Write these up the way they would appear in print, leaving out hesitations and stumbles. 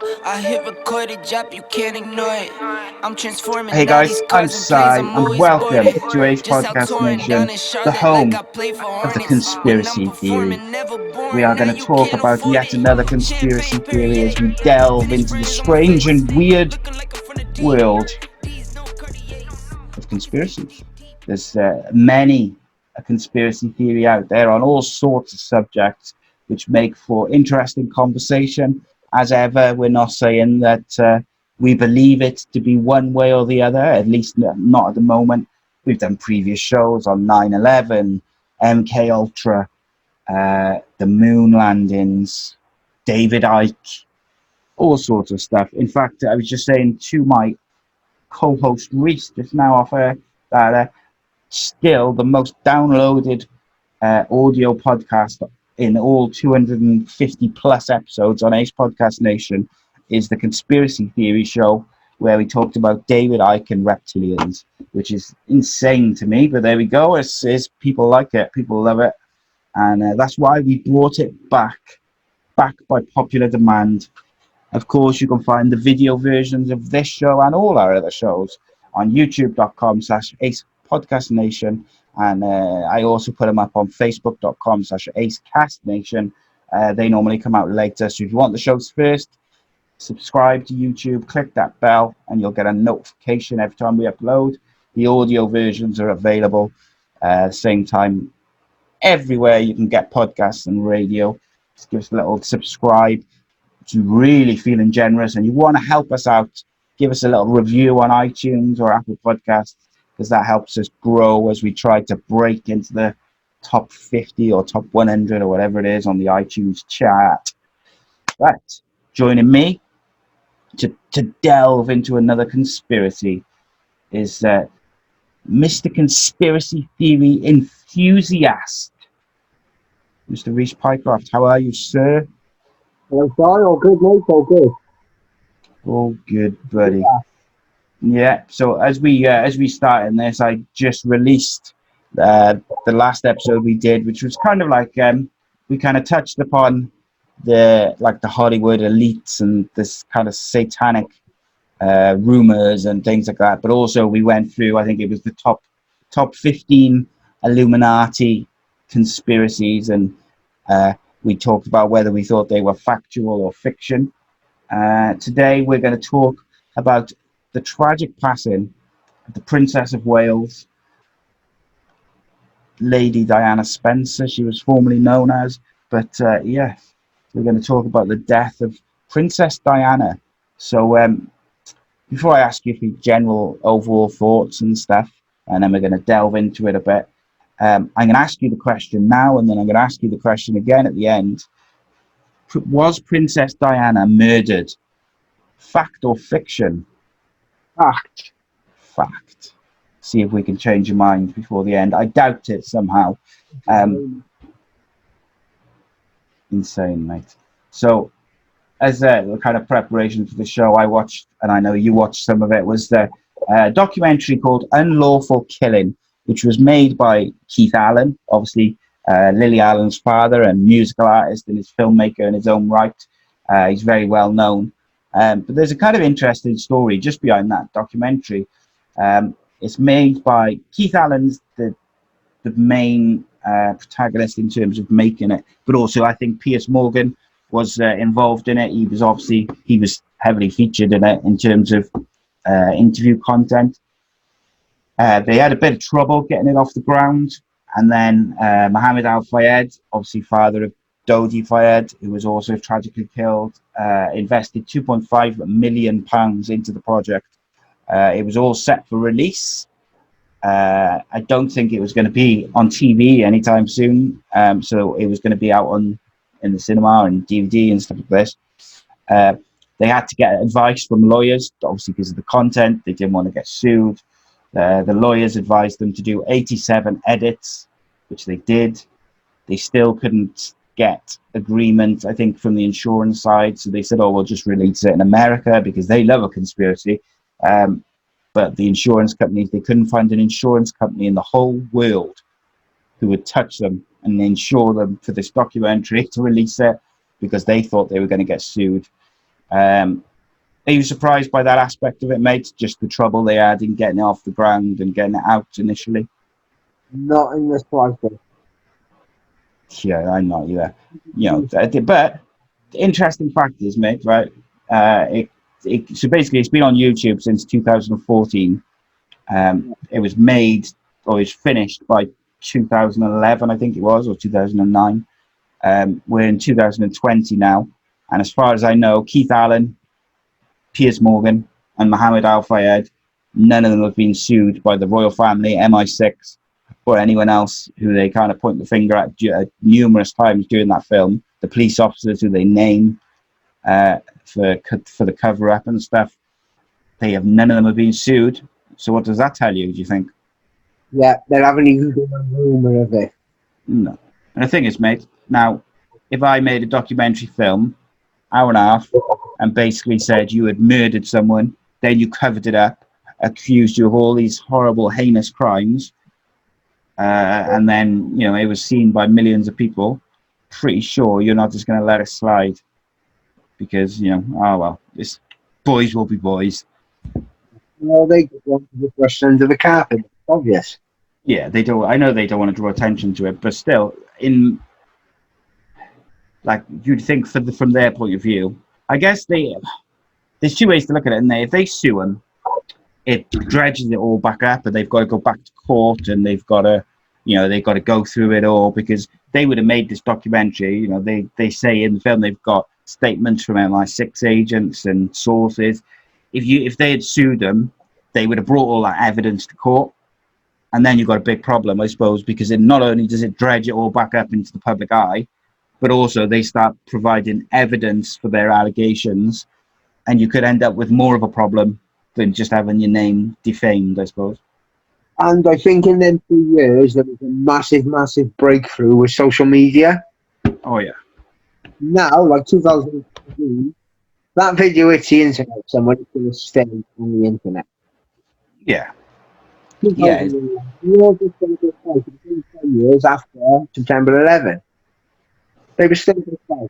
I hit record it, drop, you can't ignore it. I'm transforming. Hey guys, I'm Sai, and welcome to Ace Podcast Nation, the home of the conspiracy theory. We are going to talk about yet another conspiracy theory as we delve into the strange and weird world of conspiracies. There's many a conspiracy theory out there on all sorts of subjects, which make for interesting conversation. As ever, we're not saying that we believe it to be one way or the other, at least not at the moment. We've done previous shows on 9/11, MK Ultra, the moon landings, David Icke, all sorts of stuff. In fact, I was just saying to my co-host Rhys just now off air that still the most downloaded audio podcast in all 250 plus episodes on Ace Podcast Nation is the Conspiracy Theory Show, where we talked about David Icke and reptilians, which is insane to me, but there we go. It's people like it, people love it, and that's why we brought it back by popular demand. Of course, you can find the video versions of this show and all our other shows on youtube.com/Ace Podcast Nation. And I also put them up on facebook.com/AceCastNation. They normally come out later. So if you want the shows first, subscribe to YouTube, click that bell, and you'll get a notification every time we upload. The audio versions are available at the same time everywhere you can get podcasts and radio. Just give us a little subscribe. If you're really feeling generous and you want to help us out, give us a little review on iTunes or Apple Podcasts, because that helps us grow as we try to break into the top 50 or top 100 or whatever it is on the iTunes chart. Right, joining me to delve into another conspiracy is Mr. Conspiracy Theory Enthusiast, Mr. Rhys Pycroft. How are you, sir? Hello, Sai. All good, mate. All good. All good, buddy. Yeah. So as we start in this, I just released the last episode we did, which was kind of like we kind of touched upon the Hollywood elites and this kind of satanic rumors and things like that. But also we went through, I think it was the top 15 Illuminati conspiracies, and we talked about whether we thought they were factual or fiction. Today we're going to talk about the tragic passing of the Princess of Wales, Lady Diana Spencer, she was formerly known as. But yes, we're going to talk about the death of Princess Diana. So before I ask you for general overall thoughts and stuff, and then we're going to delve into it a bit, I'm going to ask you the question now, and then I'm going to ask you the question again at the end. Was Princess Diana murdered? Fact or fiction? Fact. Fact. See if we can change your mind before the end. I doubt it somehow. Insane, mate. So, as a kind of preparation for the show, I watched, and I know you watched some of it, was the documentary called Unlawful Killing, which was made by Keith Allen, obviously Lily Allen's father and musical artist and his filmmaker in his own right. He's very well known. But there's a kind of interesting story just behind that documentary. It's made by Keith Allen's the main protagonist in terms of making it, but also I think Piers Morgan was involved in it. He was heavily featured in it in terms of interview content. They had a bit of trouble getting it off the ground, and then Mohammed Al Fayed, obviously father of Dodi Fayed, who was also tragically killed, invested £2.5 million into the project. It was all set for release. I don't think it was going to be on TV anytime soon, so it was going to be out in the cinema and DVD and stuff like this. They had to get advice from lawyers, obviously because of the content. They didn't want to get sued. The lawyers advised them to do 87 edits, which they did. They still couldn't get agreement, I think, from the insurance side. So they said, oh, we'll just release it in America because they love a conspiracy. But the insurance companies, they couldn't find an insurance company in the whole world who would touch them and insure them for this documentary to release it because they thought they were going to get sued. Are you surprised by that aspect of it, mate? Just the trouble they had in getting it off the ground and getting it out initially? Not in the slightest. Yeah, I'm not either. But the interesting fact is, mate, right? So basically, it's been on YouTube since 2014. It was made or it's finished by 2011, I think it was, or 2009. We're in 2020 now, and as far as I know, Keith Allen, Piers Morgan, and Mohammed Al Fayed, none of them have been sued by the royal family, MI6, or anyone else who they kind of point the finger at numerous times during that film. The police officers who they name for the cover up and stuff, none of them have been sued. So what does that tell you? Do you think? Yeah, there haven't even been a rumour of it. No. And the thing is, mate, now if I made a documentary film, hour and a half, and basically said you had murdered someone, then you covered it up, accused you of all these horrible, heinous crimes, and then it was seen by millions of people, pretty sure you're not just going to let it slide because oh well, this boys will be boys. Well, they just want to brush under the carpet. It's obvious. Yeah, they don't. I know they don't want to draw attention to it, but still, you'd think from their point of view, I guess there's two ways to look at it. And if they sue them, it dredges it all back up, and they've got to go back to court, and they've got to go through it all because they would have made this documentary. They say in the film they've got statements from MI6 agents and sources. If they had sued them, they would have brought all that evidence to court, and then you've got a big problem, I suppose, because it not only does it dredge it all back up into the public eye, but also they start providing evidence for their allegations, and you could end up with more of a problem than just having your name defamed, I suppose. And I think in them 2 years, there was a massive, massive breakthrough with social media. Oh, yeah. Now, like 2015, that video hits the internet, someone is going to stay on the internet. Yeah. 2011, you're just going to go 10 years after September 11. They were still going to stay.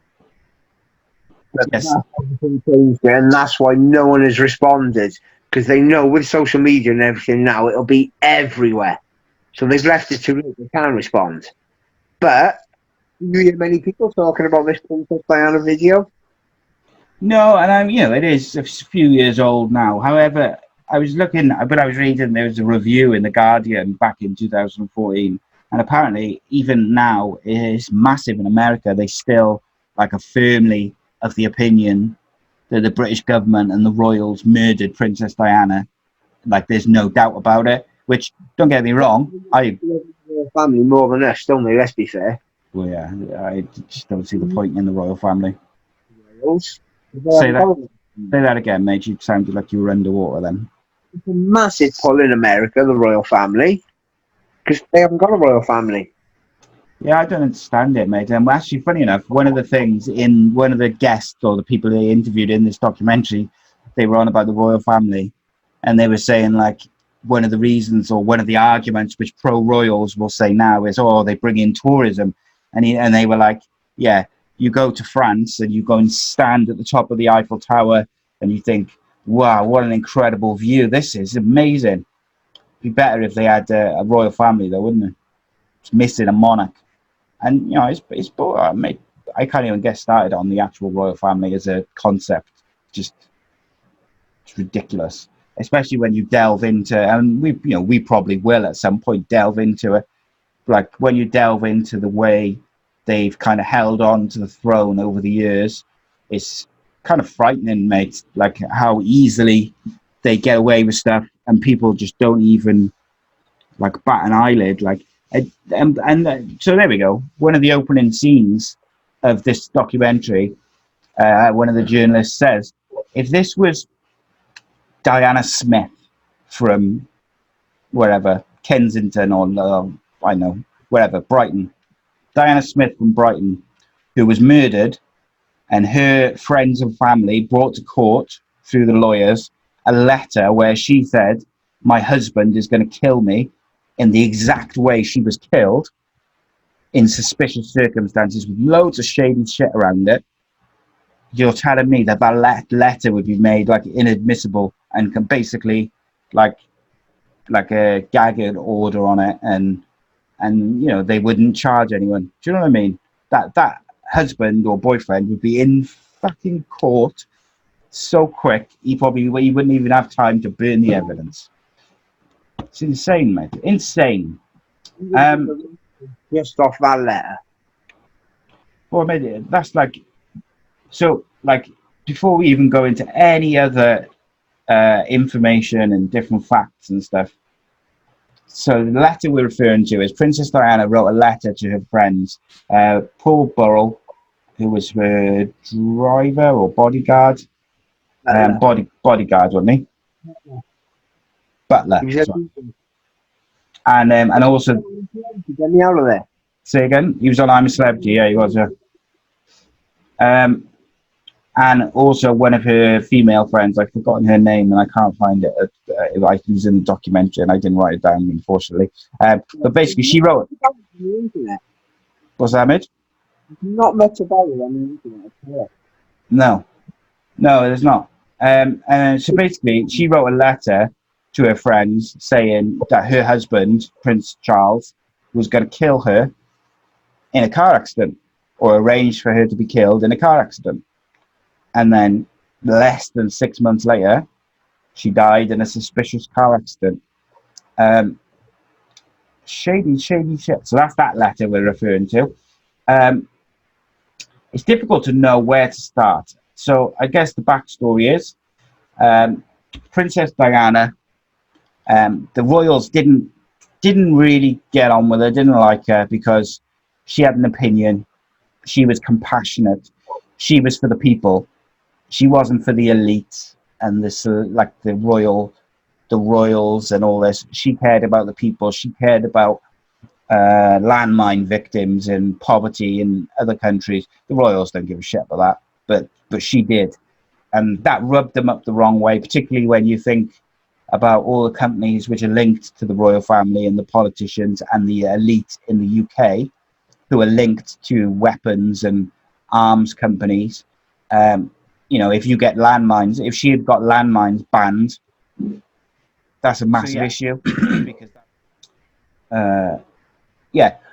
Yes. That's everything changed it, and that's why no one has responded, because they know with social media and everything now, it'll be everywhere. So they've left it to late. They can't respond. But you hear many people talking about this Princess Diana video? No, and it is a few years old now. However, I was reading, there was a review in The Guardian back in 2014, and apparently even now it's massive in America. They still are firmly of the opinion that the British government and the royals murdered Princess Diana. There's no doubt about it, which, don't get me wrong, family more than us, don't they? Let's be fair. Well, yeah, I just don't see the point in the royal family. Royals? Say that again, mate. You sounded like you were underwater then. It's a massive pull in America, the royal family, because they haven't got a royal family. Yeah, I don't understand it, mate. And actually, funny enough, one of the things in one of the guests or the people they interviewed in this documentary, they were on about the royal family, and they were saying one of the reasons or one of the arguments which pro-royals will say now is, they bring in tourism, and they were like, yeah, you go to France and you go and stand at the top of the Eiffel Tower and you think, wow, what an incredible view! This is amazing. It'd be better if they had a royal family, though, wouldn't it? It's missing a monarch. And it's mate, I can't even get started on the actual royal family as a concept. It's ridiculous, especially when you delve into, and we probably will at some point delve into it. When you delve into the way they've kind of held on to the throne over the years, it's kind of frightening, mate. How easily they get away with stuff, and people just don't even bat an eyelid. So there we go. One of the opening scenes of this documentary, one of the journalists says, if this was Diana Smith from wherever, Kensington or wherever, Brighton, Diana Smith from Brighton, who was murdered, and her friends and family brought to court through the lawyers a letter where she said, my husband is going to kill me in the exact way she was killed, in suspicious circumstances with loads of shady shit around it. you're telling me that letter would be made like inadmissible and can basically like a gag order on it, and they wouldn't charge anyone. Do you know what I mean? That husband or boyfriend would be in fucking court so quick he wouldn't even have time to burn the evidence. It's insane, mate. Insane. Just off that letter. Well, maybe that's so. Before we even go into any other information and different facts and stuff. So the letter we're referring to is Princess Diana wrote a letter to her friends, Paul Burrell, who was her driver or bodyguard, bodyguard, wasn't he? Butler. And also, get me out of there. Say again. He was on I'm a Celebrity. Yeah, he was. And also one of her female friends, I've forgotten her name and I can't find it. It was in the documentary and I didn't write it down, unfortunately. But basically, she wrote. What's that, mate? Not much about it on the internet. No, there's not. So basically, she wrote a letter to her friends saying that her husband, Prince Charles, was going to kill her in a car accident, or arranged for her to be killed in a car accident. And then less than 6 months later, she died in a suspicious car accident. Shady shit. So that's that letter we're referring to. It's difficult to know where to start. So I guess the backstory is Princess Diana, the royals didn't really get on with her, didn't like her because she had an opinion. She was compassionate. She was for the people. She wasn't for the elite and this the royals and all this. She cared about the people. She cared about landmine victims and poverty in other countries. The royals don't give a shit about that, but she did, and that rubbed them up the wrong way, particularly when you think about all the companies which are linked to the royal family and the politicians and the elite in the UK who are linked to weapons and arms companies. If you get landmines, if she had got landmines banned, that's a massive issue because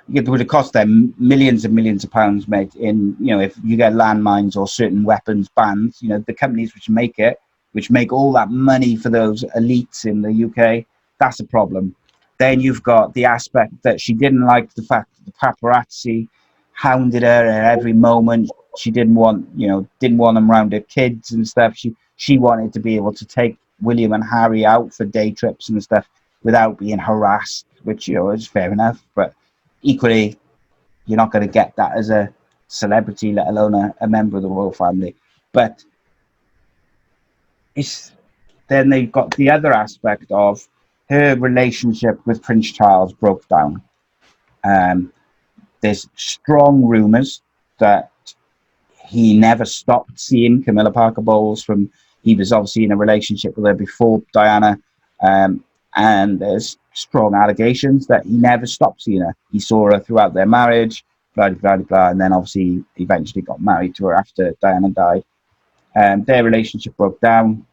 it would have cost them millions and millions of pounds, mate. If you get landmines or certain weapons banned, the companies which make all that money for those elites in the UK, that's a problem. Then you've got the aspect that she didn't like the fact that the paparazzi hounded her at every moment. She didn't want them around her kids and stuff. She wanted to be able to take William and Harry out for day trips and stuff without being harassed, which is fair enough. But equally, you're not going to get that as a celebrity, let alone a member of the royal family. But then they've got the other aspect of her relationship with Prince Charles broke down. There's strong rumours that he never stopped seeing Camilla Parker Bowles he was obviously in a relationship with her before Diana, and there's strong allegations that he never stopped seeing her. He saw her throughout their marriage, blah, blah, blah, and then obviously eventually got married to her after Diana died. Their relationship broke down.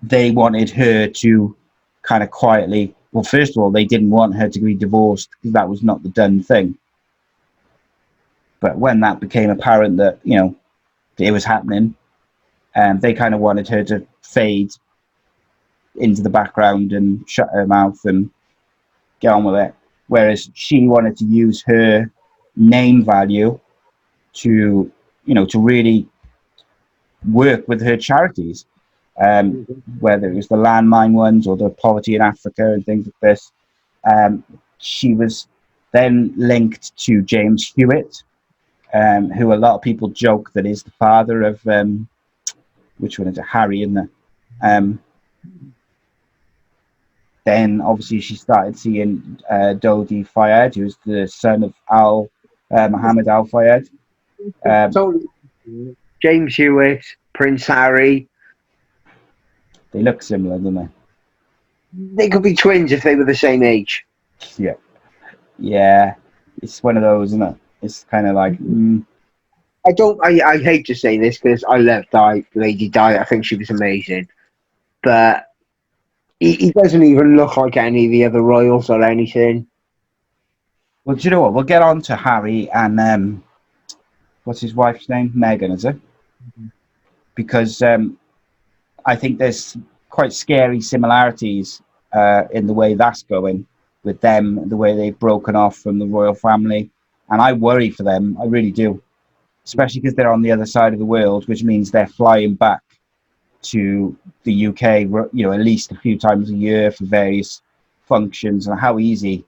They wanted her to kind of quietly, well, first of all, they didn't want her to be divorced because that was not the done thing. But when that became apparent that, it was happening, they kind of wanted her to fade into the background and shut her mouth and get on with it. Whereas she wanted to use her name value to really work with her charities, whether it was the landmine ones or the poverty in Africa and things like this. She was then linked to James Hewitt, who a lot of people joke that is the father of which one is it? Harry, isn't it? Then obviously she started seeing Dodi Fayed, who was the son of Mohammed Al Fayed. James Hewitt, Prince Harry. They look similar, don't they? They could be twins if they were the same age. Yeah. It's one of those, isn't it? It's kind of like. I hate to say this because I love Lady Di. I think she was amazing, but he doesn't even look like any of the other royals or anything. Well, do you know what? We'll get on to Harry and what's his wife's name? Meghan, is it? Because I think there's quite scary similarities in the way that's going with them, the way they've broken off from the royal family. And I worry for them. I really do, especially because they're on the other side of the world, which means they're flying back to the UK, at least a few times a year for various functions. And how easy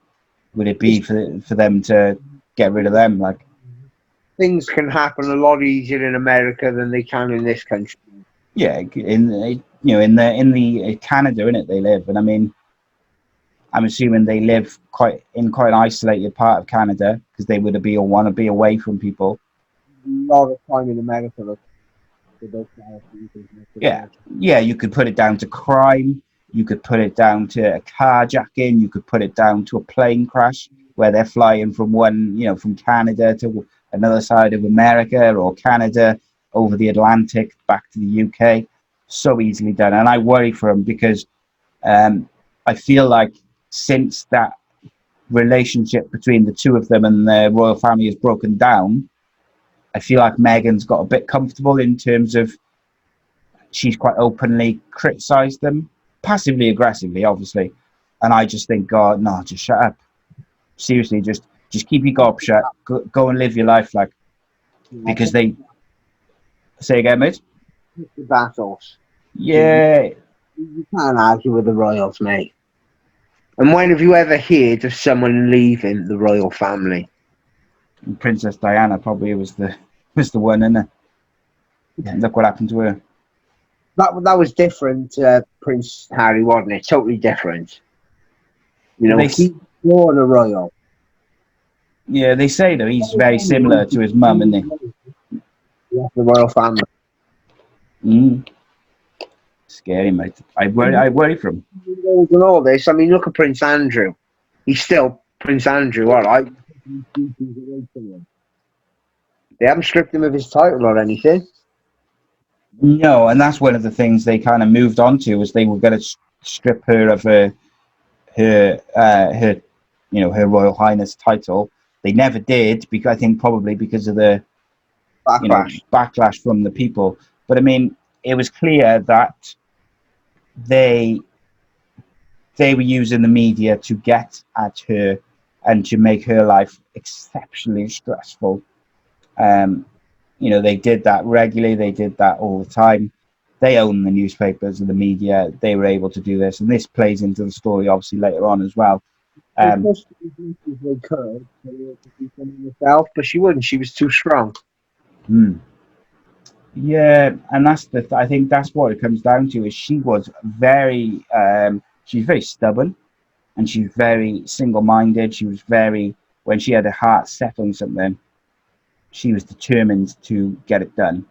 would it be for them to get rid of them? Like, Things can happen a lot easier in America than they can in this country. yeah, in the Canada, in it they live, and I mean, I'm assuming they live quite an isolated part of Canada because they would want to be away from people. A lot of time in America. Yeah, you could put it down to crime. You could put it down to a carjacking. You could put it down to a plane crash where they're flying from from Canada to another side of America, or Canada over the Atlantic back to the UK. So easily done. And I worry for them because I feel like since that relationship between the two of them and the royal family has broken down, I feel like Meghan's got a bit comfortable in terms of she's quite openly criticised them, passively aggressively, obviously. And I just think, God, no, just shut up. Seriously, just keep your gob shut. Go and live your life, like, because they say again, mate. The battles. Yeah, You can't argue with the royals, mate. And when have you ever heard of someone leaving the royal family? Princess Diana probably was the one, innit? Look what happened to her. That was different, Prince Harry, wasn't it? Totally different. He's born a royal. Yeah, they say that he's very similar to his mum, isn't he? Yeah, the royal family. Scary, mate. I worry for him. And all this, I mean, look at Prince Andrew. He's still Prince Andrew, all right. They haven't stripped him of his title or anything. No, and that's one of the things they kind of moved on to, was they were going to strip her of her Royal Highness title. They never did, because I think probably because of the backlash from the people. But I mean, it was clear that they were using the media to get at her and to make her life exceptionally stressful. They did that regularly. They did that all the time. They own the newspapers and the media. They were able to do this, and this plays into the story obviously later on as well. They could herself, but she wouldn't. She was too strong. Yeah, and I think that's what it comes down to, is she was very she's very stubborn, and she's very single-minded. She was when she had her heart set on something, she was determined to get it done,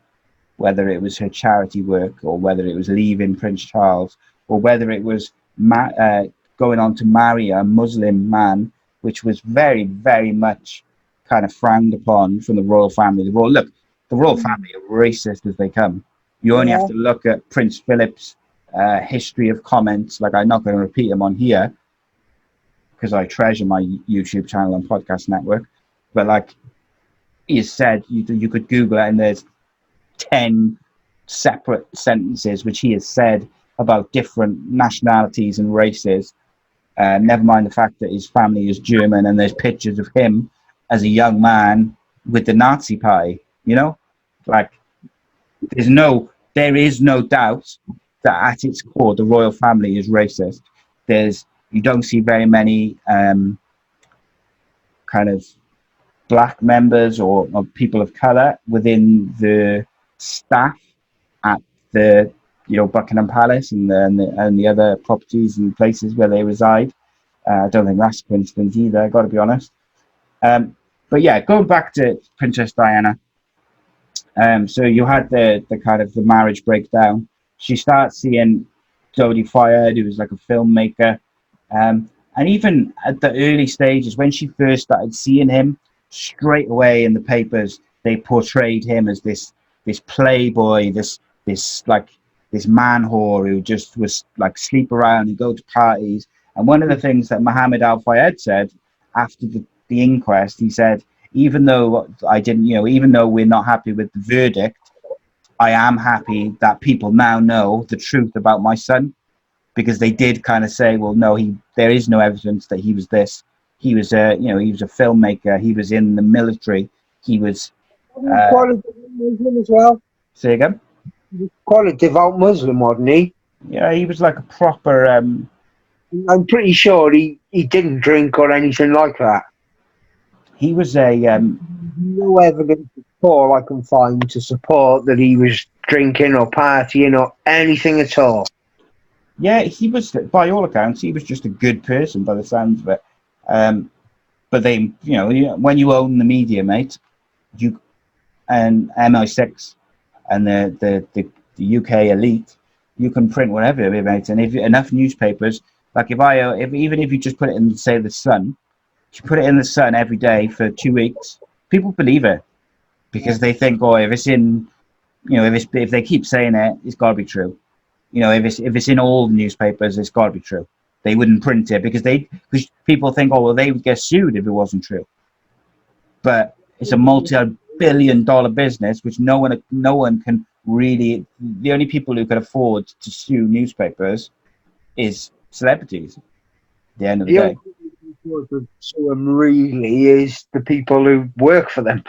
whether it was her charity work, or whether it was leaving Prince Charles, or whether it was going on to marry a Muslim man, which was very, very much kind of frowned upon from the royal family. The royal family are racist as they come. You only have to look at Prince Philip's history of comments. Like, I'm not going to repeat them on here because I treasure my YouTube channel and podcast network. But like he has said, you could Google it, and there's 10 separate sentences which he has said about different nationalities and races. Never mind the fact that his family is German, and there's pictures of him as a young man with the Nazi party. Like, there is no doubt that at its core the royal family is racist. You don't see very many kind of black members or people of color within the staff at the Buckingham Palace and the other properties and places where they reside. I don't think that's a coincidence either, got to be honest. But yeah, going back to Princess Diana. So you had the kind of the marriage breakdown. She starts seeing Jodie Foster, who was like a filmmaker, and even at the early stages when she first started seeing him, straight away in the papers they portrayed him as this playboy, this man whore who just was like sleep around and go to parties. And one of the things that Mohammed Al Fayed said after the inquest, he said, even though even though we're not happy with the verdict, I am happy that people now know the truth about my son, because they did kind of say, well, no, there is no evidence that he was this. He was he was a filmmaker. He was in the military. He was quite a devout Muslim as well. Say again? Quite a devout Muslim, wasn't he? Yeah, he was like a proper. I'm pretty sure he didn't drink or anything like that. He was a. No evidence at all I can find to support that he was drinking or partying or anything at all. Yeah, he was, by all accounts, he was just a good person by the sounds of it. But they, when you own the media, mate, and MI6 and the UK elite, you can print whatever, mate. And if enough newspapers, like even if you just put it in, say, the Sun, if you put it in the Sun every day for 2 weeks, people believe it, because they think, oh, if it's in, if they keep saying it, it's got to be true. If it's in all the newspapers, it's got to be true. They wouldn't print it because people think, oh, well, they would get sued if it wasn't true. But it's a multi-billion-dollar business, which no one can really. The only people who can afford to sue newspapers is celebrities. At the end of the day, only people sue them really is the people who work for them.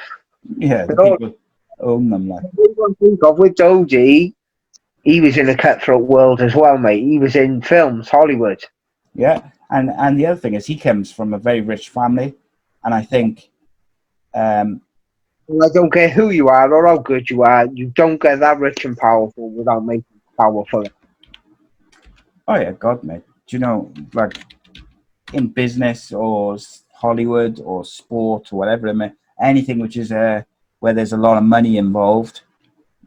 Yeah, the people own them. Like, Think of with Dodie, he was in a cutthroat world as well, mate. He was in films, Hollywood. Yeah, and the other thing is he comes from a very rich family, and I think. I don't care who you are or how good you are, you don't get that rich and powerful without making it powerful. Oh yeah, God, mate. Do you know, like in business or Hollywood or sport or whatever, anything which is where there's a lot of money involved,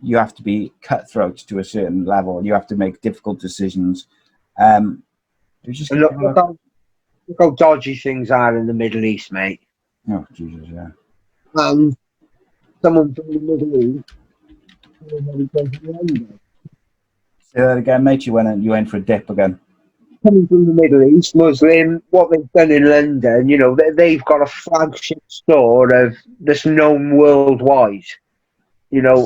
you have to be cutthroat to a certain level. You have to make difficult decisions. Look how dodgy things are in the Middle East, mate. Oh Jesus, yeah. And someone from the Middle East. Say that again, mate. You went for a dip again. Coming from the Middle East, Muslim, what they've done in London, they've got a flagship store that's known worldwide.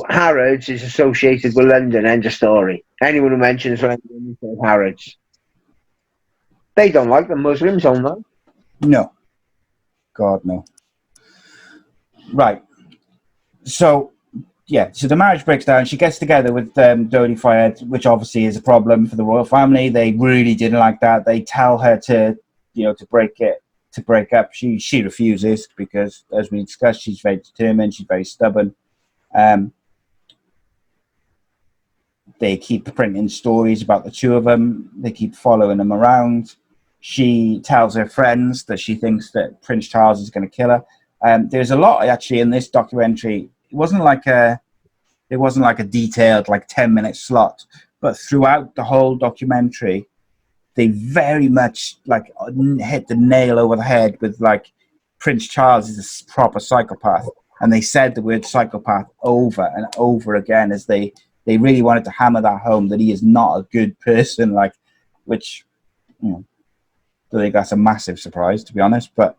Harrods is associated with London, end of story. Anyone who mentions London says Harrods. They don't like the Muslims, don't they? No. God, no. Right. So, yeah, so the marriage breaks down. She gets together with Dodi Fayed, which obviously is a problem for the royal family. They really didn't like that. They tell her to break up. She refuses because, as we discussed, she's very determined. She's very stubborn. They keep printing stories about the two of them. They keep following them around. She tells her friends that she thinks that Prince Charles is going to kill her. There's a lot actually in this documentary. It wasn't like a detailed 10-minute slot, but throughout the whole documentary, they very much hit the nail over the head with Prince Charles is a proper psychopath, and they said the word psychopath over and over again as they really wanted to hammer that home that he is not a good person, which I think that's a massive surprise, to be honest. But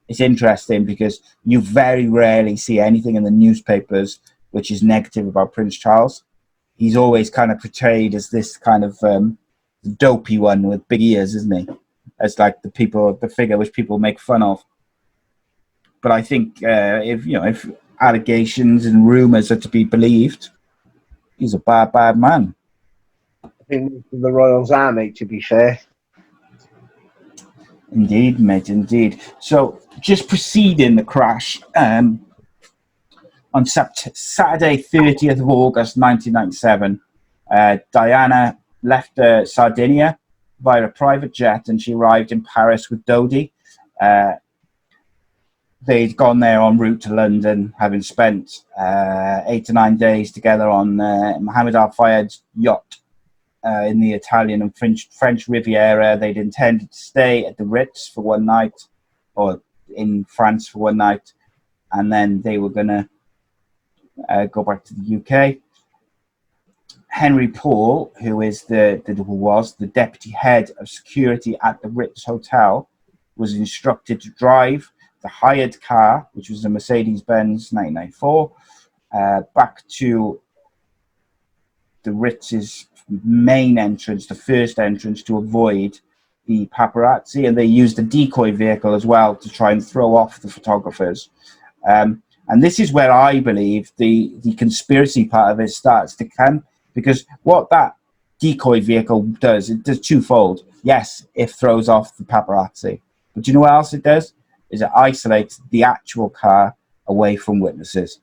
it's interesting because you very rarely see anything in the newspapers which is negative about Prince Charles. He's always kind of portrayed as this kind of dopey one with big ears, isn't he? As the figure which people make fun of. But I think if allegations and rumors are to be believed, he's a bad man. I think most of the royals are, mate, to be fair. Indeed, mate, indeed. So, just preceding the crash, on Saturday, 30th of August, 1997, Diana left Sardinia via a private jet, and she arrived in Paris with Dodi. They'd gone there en route to London, having spent 8 to 9 days together on Mohammed Al Fayed's yacht in the Italian and French Riviera. They'd intended to stay at the Ritz for one night, or in France for one night, and then they were going to Go back to the UK. Henry Paul, who was the deputy head of security at the Ritz Hotel, was instructed to drive the hired car, which was a Mercedes-Benz 1994, back to the Ritz's main entrance, the first entrance, to avoid the paparazzi, and they used a decoy vehicle as well to try and throw off the photographers. And this is where I believe the conspiracy part of it starts to come, because what that decoy vehicle does, it does twofold. Yes, it throws off the paparazzi, but do you know what else it does? Is it isolates the actual car away from witnesses.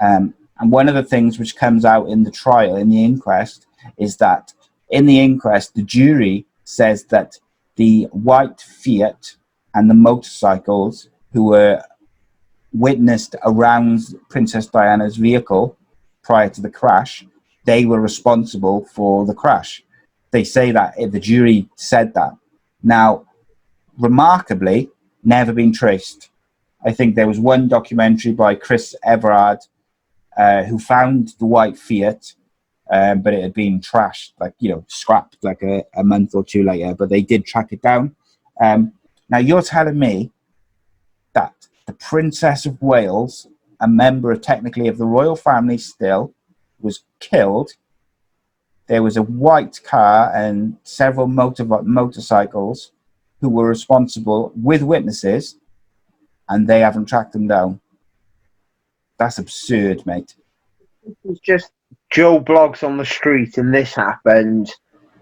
And one of the things which comes out in the trial, in the inquest, is that in the inquest, the jury says that the white Fiat and the motorcycles who were witnessed around Princess Diana's vehicle prior to the crash, they were responsible for the crash. They say that, the jury said that. Now, remarkably, never been traced. I think there was one documentary by Chris Everard who found the white Fiat, but it had been trashed, like, scrapped like a month or two later, but they did track it down. Now, you're telling me that the Princess of Wales, a member technically of the royal family still, was killed. There was a white car and several motorcycles who were responsible with witnesses, and they haven't tracked them down. That's absurd, mate. It was just Joe Blogs on the street and this happened,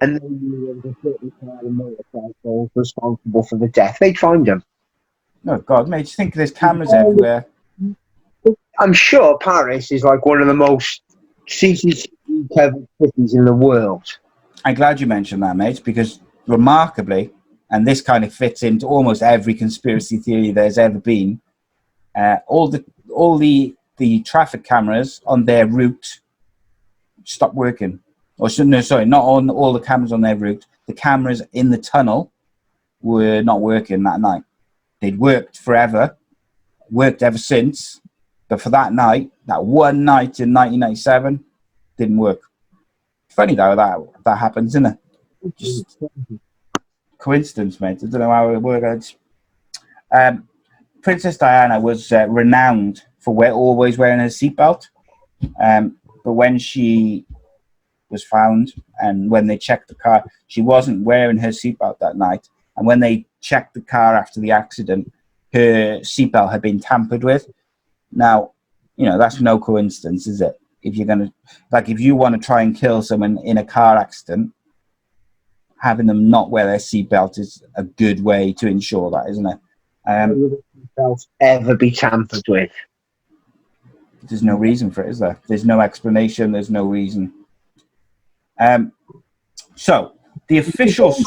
and then there was a certain car and motorcycle responsible for the death. They'd find them. Oh, God, mate, you think there's cameras everywhere? I'm sure Paris is like one of the most CCTV covered cities in the world. I'm glad you mentioned that, mate, because remarkably, and this kind of fits into almost every conspiracy theory there's ever been, all the traffic cameras on their route stopped working. Not on all the cameras on their route. The cameras in the tunnel were not working that night. They'd worked forever, worked ever since, but for that night, that one night in 1997, didn't work. Funny though that happens, isn't it? Just coincidence, mate. I don't know how it works. Princess Diana was renowned for always wearing her seatbelt, but when she was found and when they checked the car, she wasn't wearing her seatbelt that night. And when they checked the car after the accident, her seatbelt had been tampered with. Now, that's no coincidence, is it? If you're going to, if you want to try and kill someone in a car accident, having them not wear their seatbelt is a good way to ensure that, isn't it? Seatbelts ever be tampered with? There's no reason for it, is there? There's no explanation. There's no reason. So the officials.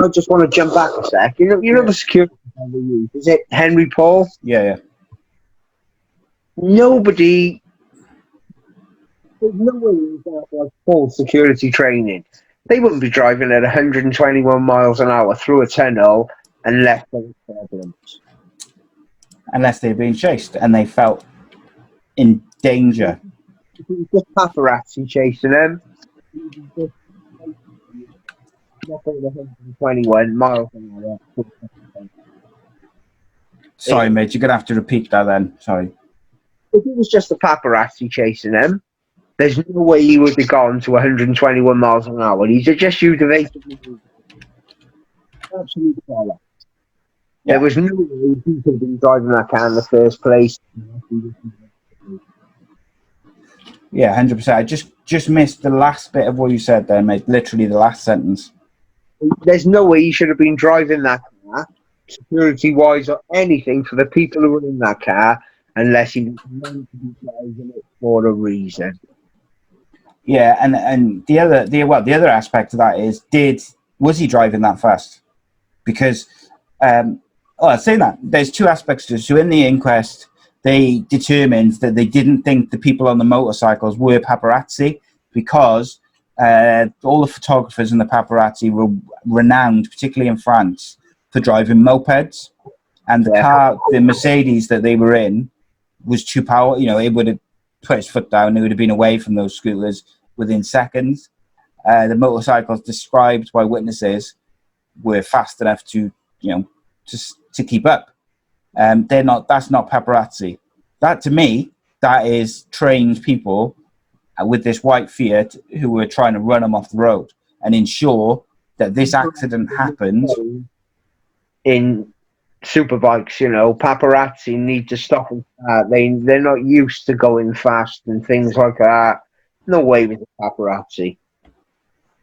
I just want to jump back a sec. You know the security they use. Is it Henry Paul? Yeah. There's no way you got like full security training. They wouldn't be driving at 121 miles an hour through a tunnel unless there was problems. Unless they'd been chased and they felt in danger. It was just paparazzi chasing them. 121 miles an hour. Sorry, mate, you're going to have to repeat that then. Sorry. If it was just the paparazzi chasing them, there's no way he would have gone to 121 miles an hour. He'd have just used evasive. Absolute bollocks. Yeah. There was no way he could have been driving that car in the first place. Yeah, 100%. I just missed the last bit of what you said there, mate. Literally the last sentence. There's no way he should have been driving that car, security-wise or anything, for the people who were in that car, unless he was meant to be driving it for a reason. Yeah, and the other aspect of that is, was he driving that fast? Because, saying that, there's two aspects to it. So in the inquest, they determined that they didn't think the people on the motorcycles were paparazzi because all the photographers and the paparazzi were renowned, particularly in France, for driving mopeds. And the Mercedes that they were in was too powerful. It would have put his foot down, he would have been away from those scooters within seconds. The motorcycles described by witnesses were fast enough to keep up. They're not. That's not paparazzi. That, to me, that is trained people with this white Fiat who were trying to run them off the road and ensure that this accident happened. In superbikes, paparazzi need to stop and start. They're not used to going fast and things like that. No way with the paparazzi.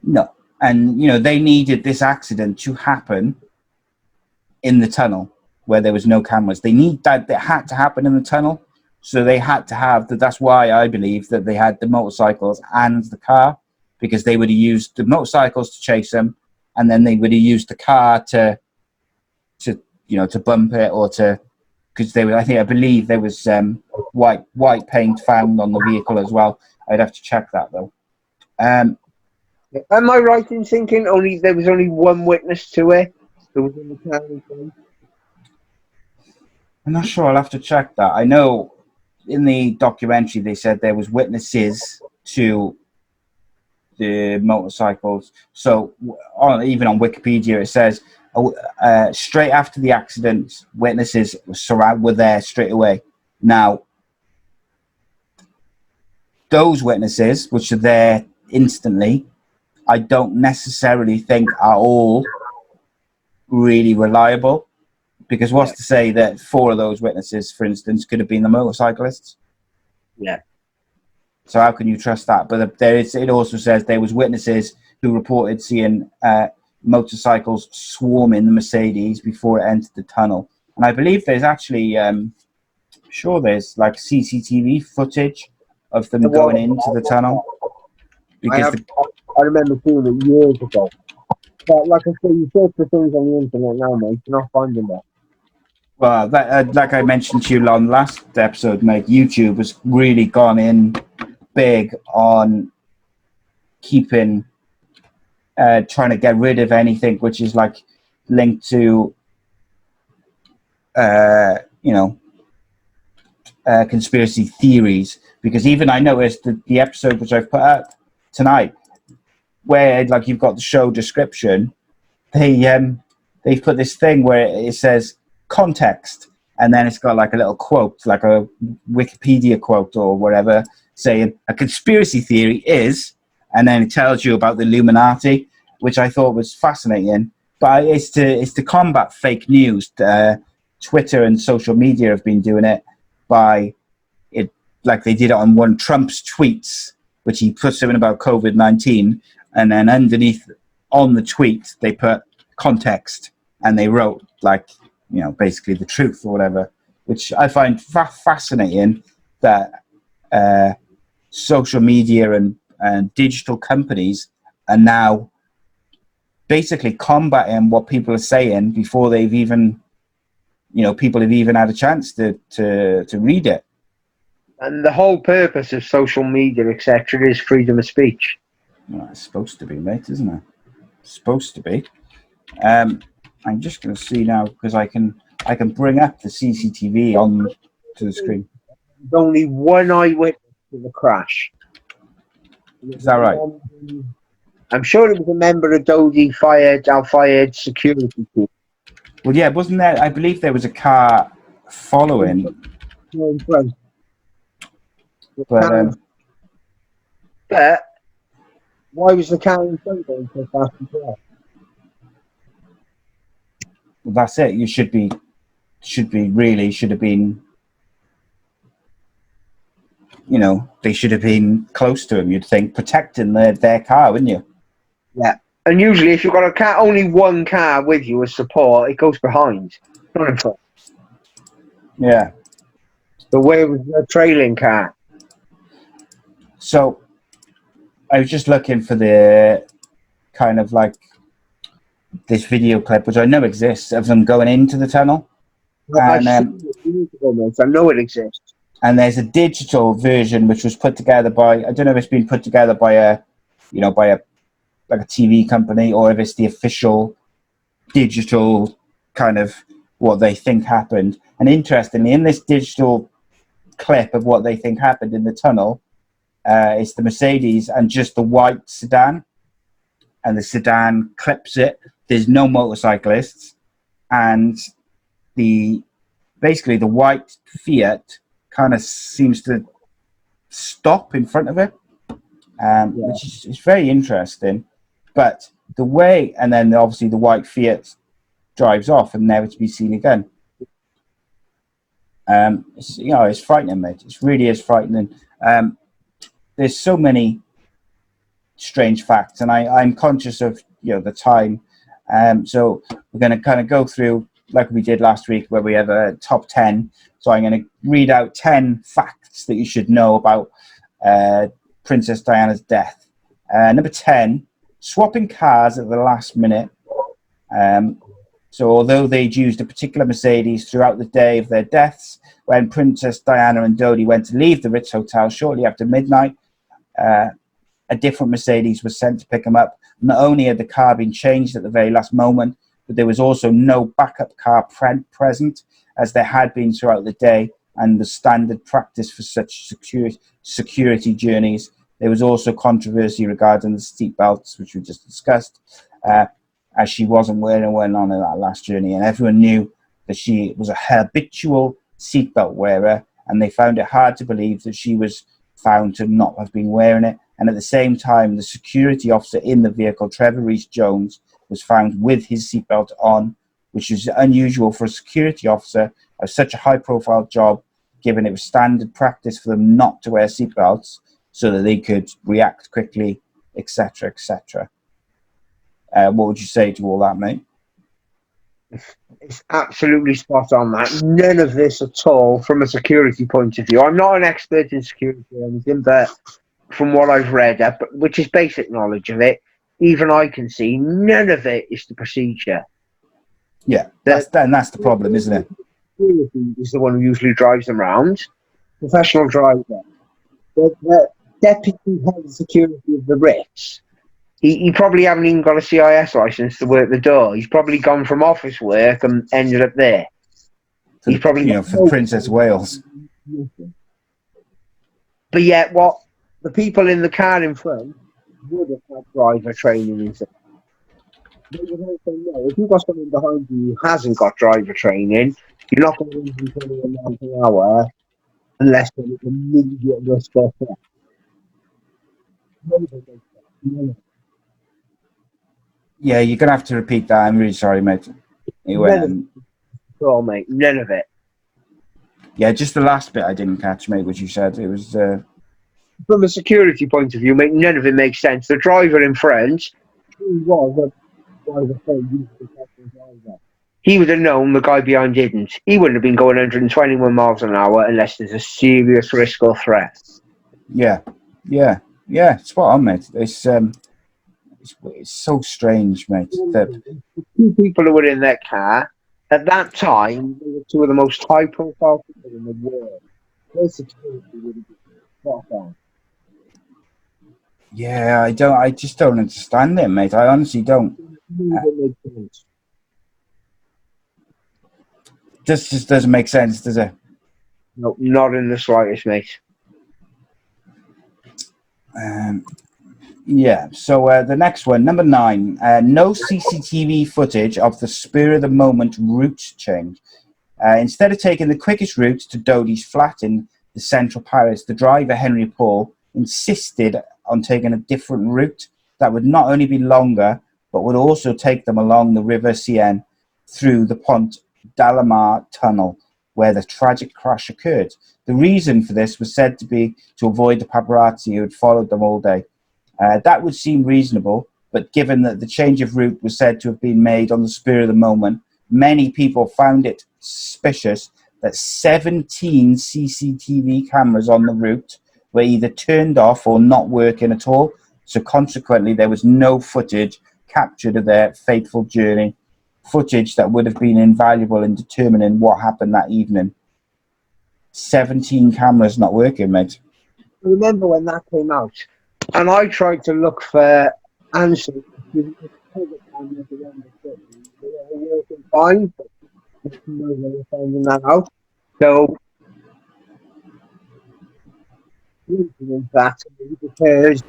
No, and they needed this accident to happen in the tunnel where there was no cameras. They need that. It had to happen in the tunnel, so they had to have that. That's why I believe that they had the motorcycles and the car, because they would have used the motorcycles to chase them, and then they would have used the car to bump it, or because I believe there was white paint found on the vehicle as well. I'd have to check that though. Am I right in thinking there was only one witness to it who was in the car? I'm not sure. I'll have to check that. I know in the documentary they said there was witnesses to the motorcycles. So even on Wikipedia it says straight after the accident, witnesses were there straight away. Now, those witnesses, which are there instantly, I don't necessarily think are all really reliable, because what's to say that 4 of those witnesses, for instance, could have been the motorcyclists? Yeah. So how can you trust that? But it also says there was witnesses who reported seeing motorcycles swarming the Mercedes before it entered the tunnel. And I believe there's actually, there's like CCTV footage of them going into the tunnel. Because I remember seeing it years ago. But like I say, you search for things on the internet now, mate, you're not finding that. Well, like I mentioned to you on last episode, mate, YouTube has really gone in big on keeping, trying to get rid of anything which is like linked to, conspiracy theories. Because even I noticed that the episode which I've put out tonight, where like you've got the show description, they've put this thing where it says context, and then it's got like a little quote, like a Wikipedia quote or whatever, saying a conspiracy theory is, and then it tells you about the Illuminati, which I thought was fascinating. But it's to combat fake news. Twitter and social media have been doing it by it, like they did it on one Trump's tweets, which he put something about COVID-19, and then underneath on the tweet they put context, and they wrote like, basically the truth or whatever, which I find fascinating, that social media and digital companies are now basically combating what people are saying before they've even, people have even had a chance to read it. And the whole purpose of social media, etc., is freedom of speech. Well, it's supposed to be, mate, isn't it? It's supposed to be. I'm just going to see now, because I can bring up the CCTV on to the screen. There's only one eyewitness to the crash. Is that right? I'm sure it was a member of Dodi Al-Fayed security team. Well, yeah, wasn't there? I believe there was a car following. But why was the car in front going so fast as well? Well, that's it. You should have been. They should have been close to him. You'd think, protecting their car, wouldn't you? Yeah. And usually, if you've got a car, only one car with you as support, it goes behind, not in front. Yeah. But where was the trailing car? So, I was just looking for the kind of like this video clip, which I know exists, of them going into the tunnel. I know it exists. And there's a digital version which was put together by, I don't know if it's been put together by a TV company, or if it's the official digital kind of what they think happened. And interestingly, in this digital clip of what they think happened in the tunnel. It's the Mercedes and just the white sedan, and the sedan clips it. There's no motorcyclists, and basically the white Fiat kind of seems to stop in front of it, which is very interesting. But the way, and then obviously the white Fiat drives off and never to be seen again. It's frightening, mate. It really is frightening. There's so many strange facts, and I'm conscious of the time. So we're going to kind of go through like we did last week, where we have a top 10. So I'm going to read out 10 facts that you should know about Princess Diana's death. Number 10, swapping cars at the last minute. So although they'd used a particular Mercedes throughout the day of their deaths, when Princess Diana and Dodi went to leave the Ritz Hotel shortly after midnight, a different Mercedes was sent to pick them up. Not only had the car been changed at the very last moment, but there was also no backup car present, as there had been throughout the day, and the standard practice for such security journeys. There was also controversy regarding the seat belts, which we just discussed, as she wasn't wearing one on that last journey, and everyone knew that she was a habitual seatbelt wearer, and they found it hard to believe that she was found to not have been wearing it. And at the same time, the security officer in the vehicle, Trevor Rhys Jones, was found with his seatbelt on, which is unusual for a security officer of such a high-profile job, given it was standard practice for them not to wear seatbelts so that they could react quickly, etc., etc. What would you say to all that, mate? It's absolutely spot on, that. None of this at all from a security point of view. I'm not an expert in security or anything, but from what I've read, which is basic knowledge of it, even I can see none of it is the procedure. Yeah, that's the problem, isn't it? Security is the one who usually drives them around. Professional driver. The deputy head of security of the Ritz, he probably haven't even got a CIS license to work the door. He's probably gone from office work and ended up there. He's probably for Princess Wales. But yet, what the people in the car in front would have had driver training in. They would also know, if you've got someone behind you who hasn't got driver training, you're not going to lose them 21 miles an hour unless there is immediate risk of death. Yeah, you're going to have to repeat that. I'm really sorry, mate. None of it. Yeah, just the last bit I didn't catch, mate, which you said. It was... From a security point of view, mate, none of it makes sense. The driver in front, he would have known the guy behind didn't. He wouldn't have been going 121 miles an hour unless there's a serious risk or threat. Yeah, spot on, mate. It's so strange, mate. The two people who were in that car, at that time, they were two of the most high-profile people in the world. Their security would have been spot on. Yeah, I just don't understand it, mate. I honestly don't. This just doesn't make sense, does it? No, not in the slightest, mate. Yeah, so the next one, number 9. No CCTV footage of the spur-of-the-moment route change. Instead of taking the quickest route to Dodi's flat in the central Paris, the driver, Henry Paul, insisted on taking a different route that would not only be longer, but would also take them along the River Seine through the Pont d'Alamar tunnel, where the tragic crash occurred. The reason for this was said to be to avoid the paparazzi who had followed them all day. That would seem reasonable, but given that the change of route was said to have been made on the spur of the moment, many people found it suspicious that 17 CCTV cameras on the route were either turned off or not working at all. So consequently, there was no footage captured of their fateful journey, footage that would have been invaluable in determining what happened that evening. 17 cameras not working, mate. I remember when that came out, and I tried to look for answers. They were working fine, but they were finding that out. So coincidence that because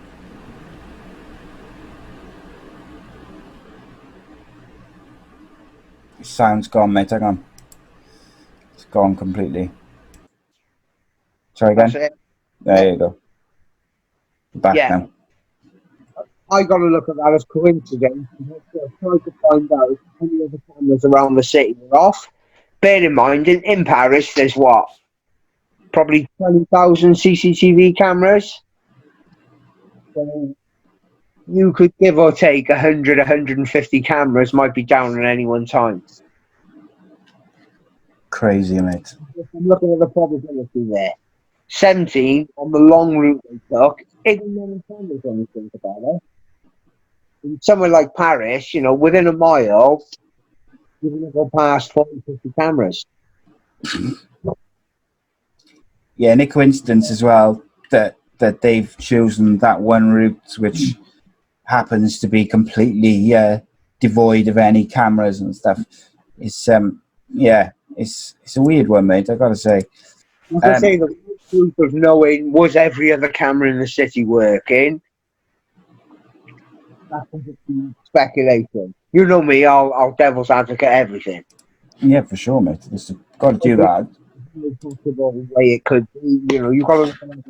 Sound's gone, mate. Hang on. It's gone completely. Try that's again. it. There you go. Back Yeah, now. I got to look at that as coincidence. I tried to find out if any other cameras around the city were off. Bear in mind, in Paris, there's what? Probably 20,000 CCTV cameras. So you could give or take 100, 150 cameras might be down at any one time. Crazy, mate. I'm looking at the probability there. 17 on the long route they took. Isn't many cameras when you think about it. In somewhere like Paris, you know, within a mile, you're going to go past 40, 50 cameras. Yeah, and a coincidence as well that they've chosen that one route which happens to be completely devoid of any cameras and stuff. It's yeah, it's a weird one, mate. I gotta say. Like I say, the proof of knowing was every other camera in the city working. That's speculation. You know me, I'll devil's advocate everything. Yeah, for sure, mate. It's got to do that. Possible way it could be, you know, you've got to look at it.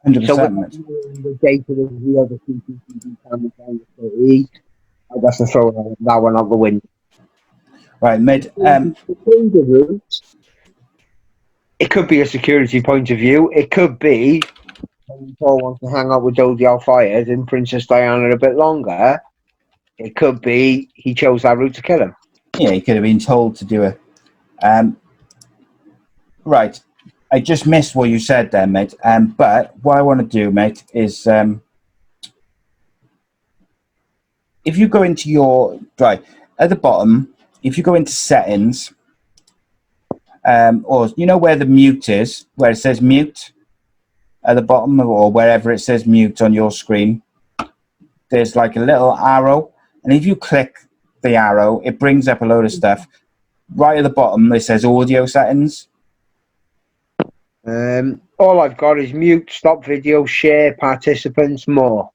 100%, So with mate. the data of the other CCTV cameras down the city, I guess to throw that one out the window. Right, mate. It could be a security point of view. It could be Paul wants to hang out with Dodi Al-Fayed and Princess Diana a bit longer. It could be he chose that route to kill him. Yeah, he could have been told to do it. Right. I just missed what you said there, mate. But what I want to do, mate, is if you go into your right at the bottom, if you go into settings, or you know where the mute is, where it says mute at the bottom, or wherever it says mute on your screen, there's like a little arrow, and if you click the arrow, it brings up a load of stuff. Right at the bottom, it says audio settings. All I've got is mute, stop video, share, participants, more.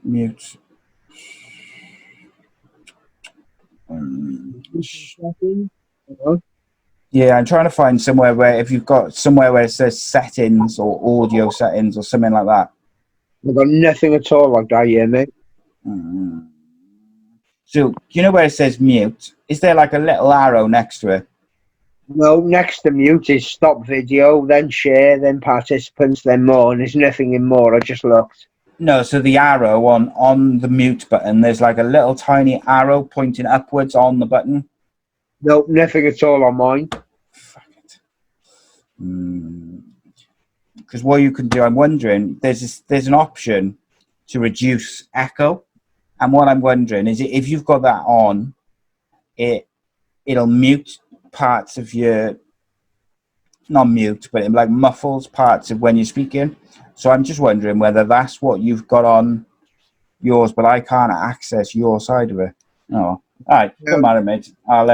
Mute. Yeah, I'm trying to find somewhere where if you've got somewhere where it says settings or audio settings or something like that. I've got nothing at all like that here, mate. So, you know where it says mute? Is there like a little arrow next to it? No, next to mute is stop video, then share, then participants, then more, and there's nothing in more. I just looked. No, so the arrow on the mute button, there's like a little tiny arrow pointing upwards on the button. No, nothing at all on mine. Fuck it. Because what you can do, I'm wondering, there's an option to reduce echo, and what I'm wondering is if you've got that on, it'll mute parts of your, not mute, but it like muffles parts of when you're speaking. So I'm just wondering whether that's what you've got on yours, but I can't access your side of it. Oh, all right, don't matter, mate. I'll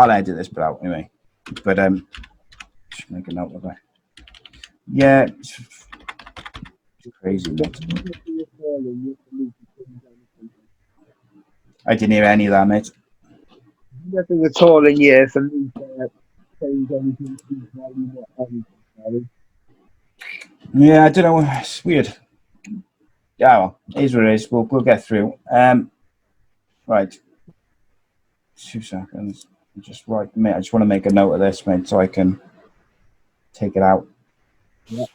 edit this bit out anyway. But just make a note of it. Yeah, it's crazy, mate. I didn't hear any of that, mate. Nothing at all in here for me to change anything. Yeah, I don't know. It's weird. Yeah, well, it is what it is. We'll get through. Right. 2 seconds. Just right, mate. I just want to make a note of this, mate, so I can take it out. Yeah.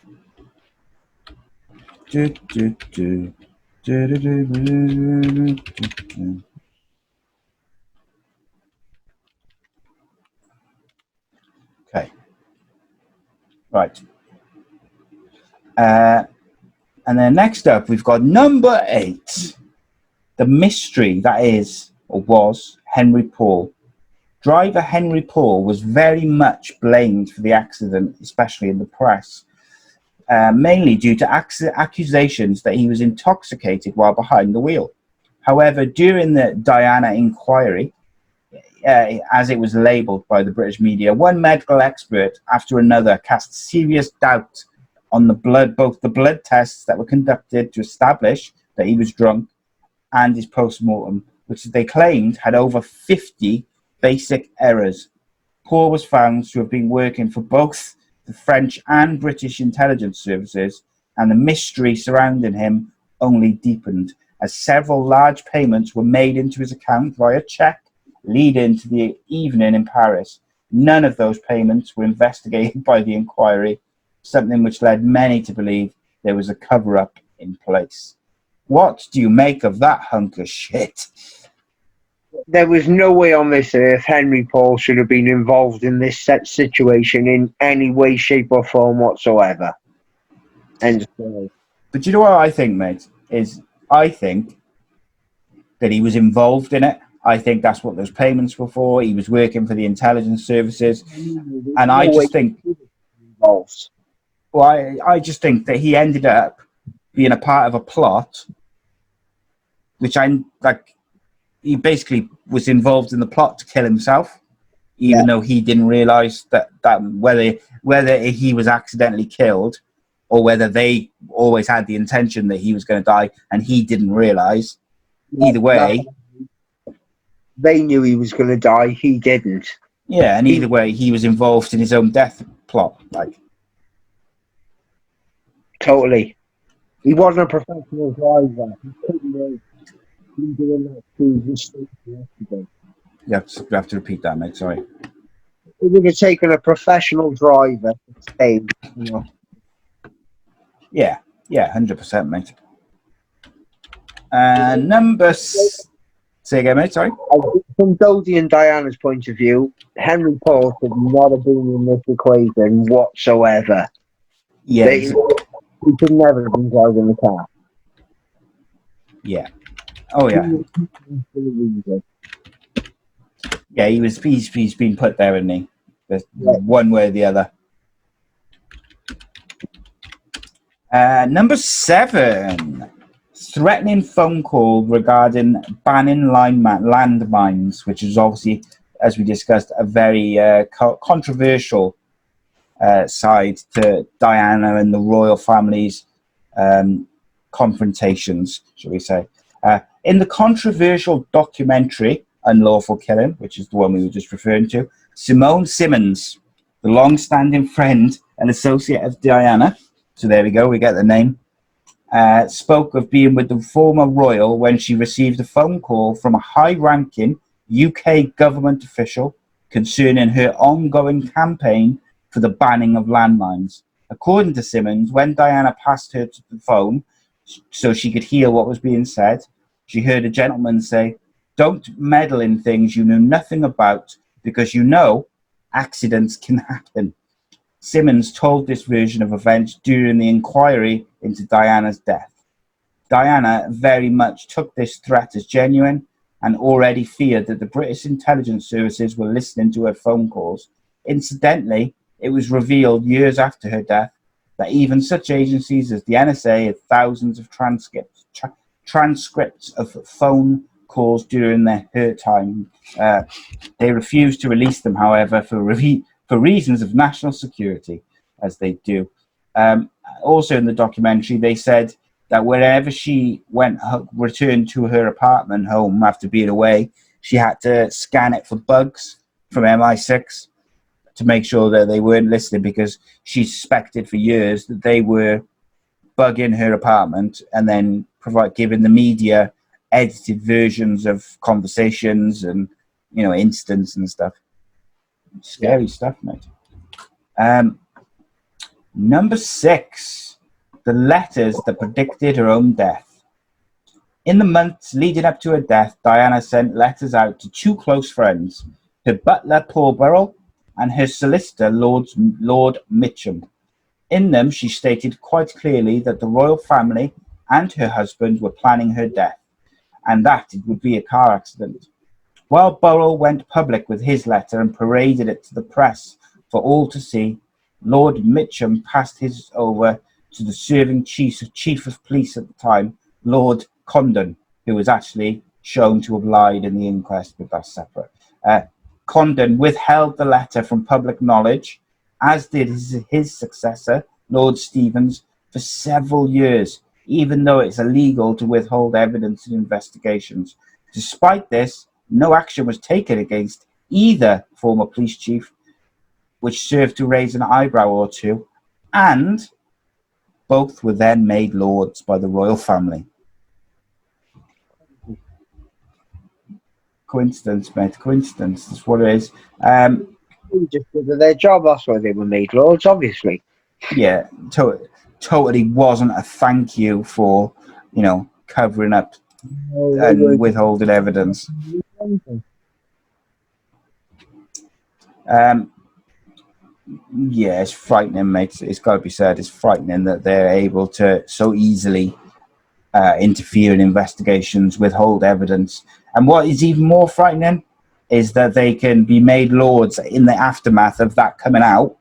Okay. Right. And then next up, we've got number 8. The mystery that is, or was, Henry Paul. Driver Henry Paul was very much blamed for the accident, especially in the press, mainly due to accusations that he was intoxicated while behind the wheel. However, during the Diana inquiry, as it was labelled by the British media. One medical expert after another cast serious doubt on both the blood tests that were conducted to establish that he was drunk and his post-mortem, which they claimed had over 50 basic errors. Paul was found to have been working for both the French and British intelligence services, and the mystery surrounding him only deepened as several large payments were made into his account via cheque, leading to the evening in Paris. None of those payments were investigated by the inquiry, something which led many to believe there was a cover-up in place. What do you make of that hunk of shit? There was no way on this earth Henry Paul should have been involved in this situation in any way, shape, or form whatsoever. And but you know what I think, mate? I think that he was involved in it. I think that's what those payments were for. He was working for the intelligence services, and I just think, involved. well, I just think that he ended up being a part of a plot, which he basically was involved in the plot to kill himself, even though he didn't realise that whether he was accidentally killed or whether they always had the intention that he was going to die and he didn't realise. Either way, they knew he was going to die. He didn't. Yeah, and either way, he was involved in his own death plot. Totally. He wasn't a professional driver. He couldn't have been doing that to his state yesterday. You have to repeat that, mate. Sorry. It would have taken a professional driver to stay. Yeah, 100%, mate. Number... Say again, mate, sorry? From Dodie and Diana's point of view, Henry Paul should not have been in this equation whatsoever. Yeah. He should never have been driving the car. Yeah. Oh, yeah. Yeah, he's been put there, isn't he? One way or the other. Number 7. Threatening phone call regarding banning landmines, which is obviously, as we discussed, a very controversial side to Diana and the royal family's confrontations, shall we say. In the controversial documentary Unlawful Killing, which is the one we were just referring to, Simone Simmons, the long-standing friend and associate of Diana, so there we go, we get the name, spoke of being with the former royal when she received a phone call from a high-ranking UK government official concerning her ongoing campaign for the banning of landmines. According to Simmons, when Diana passed her to the phone so she could hear what was being said, she heard a gentleman say, "Don't meddle in things you know nothing about, because you know accidents can happen." Simmons told this version of events during the inquiry into Diana's death. Diana very much took this threat as genuine and already feared that the British intelligence services were listening to her phone calls. Incidentally, it was revealed years after her death that even such agencies as the NSA had thousands of transcripts of phone calls during her time. They refused to release them, however, for reasons of national security, as they do. Also in the documentary, they said that whenever she returned to her apartment home after being away, she had to scan it for bugs from MI6 to make sure that they weren't listening, because she suspected for years that they were bugging her apartment and then giving the media edited versions of conversations and, incidents and stuff. Scary stuff, mate. Number 6, the letters that predicted her own death. In the months leading up to her death, Diana sent letters out to 2 close friends, her butler, Paul Burrell, and her solicitor, Lord Mitcham. In them, she stated quite clearly that the royal family and her husband were planning her death, and that it would be a car accident. While Burrell went public with his letter and paraded it to the press for all to see, Lord Mitcham passed his over to the serving chief of police at the time, Lord Condon, who was actually shown to have lied in the inquest, but that's separate. Condon withheld the letter from public knowledge, as did his successor, Lord Stevens, for several years, even though it's illegal to withhold evidence in investigations. Despite this, no action was taken against either former police chief, which served to raise an eyebrow or two, and both were then made lords by the royal family. Coincidence, mate. Coincidence. That's what it is. Just did their job. That's why they were made lords, obviously. Yeah, totally wasn't a thank you for, covering up and withholding evidence. Yeah, it's frightening, mate. It's got to be said. It's frightening that they're able to so easily interfere in investigations, withhold evidence. And what is even more frightening is that they can be made lords in the aftermath of that coming out,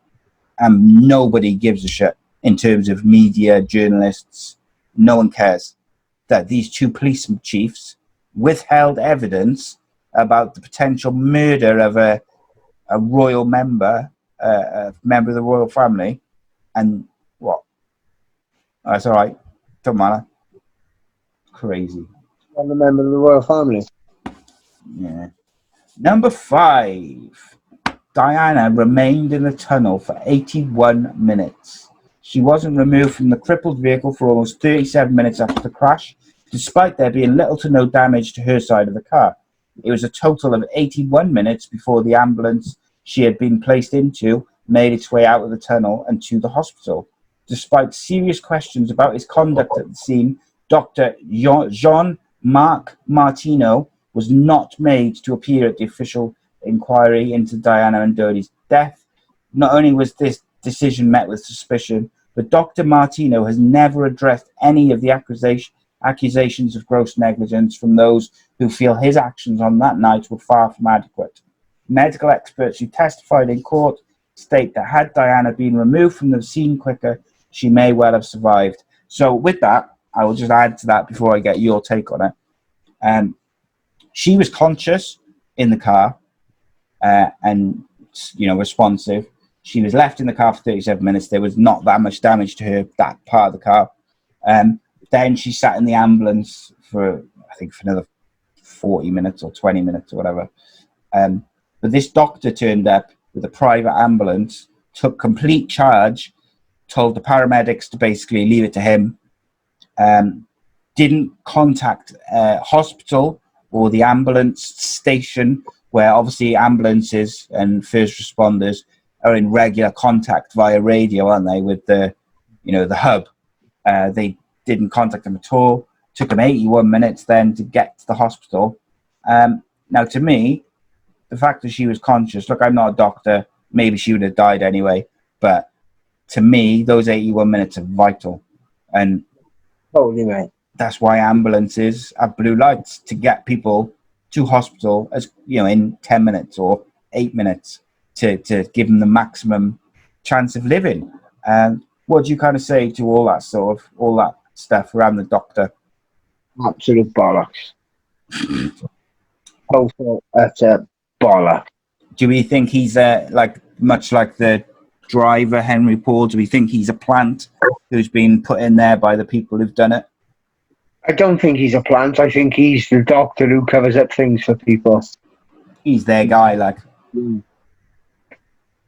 and nobody gives a shit in terms of media, journalists. No one cares that these two police chiefs withheld evidence about the potential murder of a royal member, a member of the royal family, and what? That's all right. Don't matter. Crazy. One member of the royal family. Yeah. Number 5. Diana remained in the tunnel for 81 minutes. She wasn't removed from the crippled vehicle for almost 37 minutes after the crash, despite there being little to no damage to her side of the car. It was a total of 81 minutes before the ambulance she had been placed into made its way out of the tunnel and to the hospital. Despite serious questions about his conduct at the scene, Dr. Jean-Marc Martino was not made to appear at the official inquiry into Diana and Dodi's death. Not only was this decision met with suspicion, but Dr. Martino has never addressed any of the accusations of gross negligence from those who feel his actions on that night were far from adequate. Medical experts who testified in court state that had Diana been removed from the scene quicker, she may well have survived. So with that, I will just add to that before I get your take on it. She was conscious in the car and responsive. She was left in the car for 37 minutes. There was not that much damage to her, that part of the car. Then she sat in the ambulance for another 40 minutes or 20 minutes or whatever. But this doctor turned up with a private ambulance, took complete charge, told the paramedics to basically leave it to him, didn't contact hospital or the ambulance station, where obviously ambulances and first responders are in regular contact via radio, aren't they, with the hub. They didn't contact them at all. Took them 81 minutes then to get to the hospital. Now, to me, the fact that she was conscious, look, I'm not a doctor, maybe she would have died anyway, but to me, those 81 minutes are vital. And totally, mate. That's why ambulances have blue lights, to get people to hospital as in 10 minutes or 8 minutes to give them the maximum chance of living. And what do you kind of say to all that stuff around the doctor? Absolute bollocks. Total utter bollocks. Do we think he's much like the driver Henry Paul? Do we think he's a plant who's been put in there by the people who've done it? I don't think he's a plant. I think he's the doctor who covers up things for people. He's their guy, like.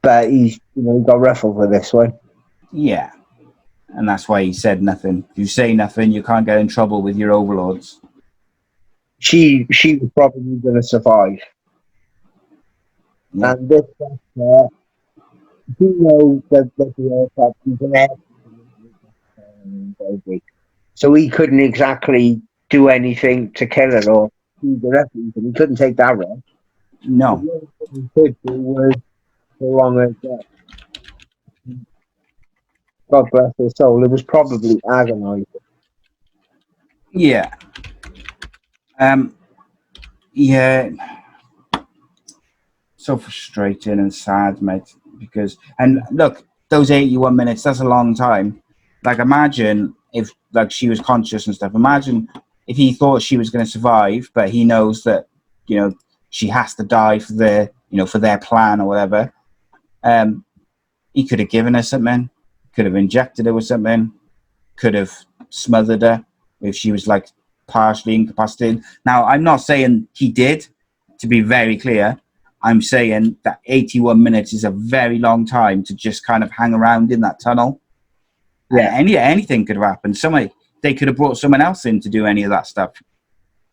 But he's got ruffled with this one. Yeah. And that's why he said nothing. If you say nothing, you can't get in trouble with your overlords. She was probably going to survive. Yeah. And this doctor, you know that the he's an baby. So he couldn't exactly do anything to kill her or do the refuge, and he couldn't take that risk. No. The only thing he could do was prolong her death. God bless her soul. It was probably agonizing. Yeah. Yeah. So frustrating and sad, mate. Because, and look, those 81 minutes, that's a long time. Like, imagine if, she was conscious and stuff. Imagine if he thought she was going to survive, but he knows that, she has to die for their, for their plan or whatever. He could have given her something, could have injected her with something, could have smothered her if she was like partially incapacitated. Now, I'm not saying he did, to be very clear. I'm saying that 81 minutes is a very long time to just kind of hang around in that tunnel. Yeah. Anything could have happened. They could have brought someone else in to do any of that stuff.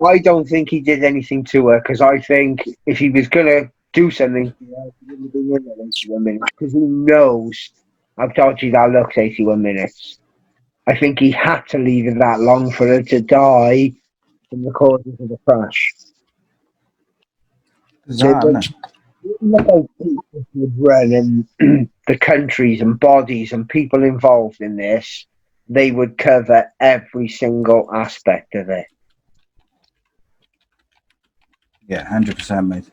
I don't think he did anything to her, because I think if he was going to do something to her, he wouldn't have been in there 81 minutes, because he knows how dodgy that looks, 81 minutes. I think he had to leave it that long for her to die from the causes of the crash. Bizarre, Look how people would run, and the countries and bodies and people involved in this, they would cover every single aspect of it. Yeah, 100%, mate.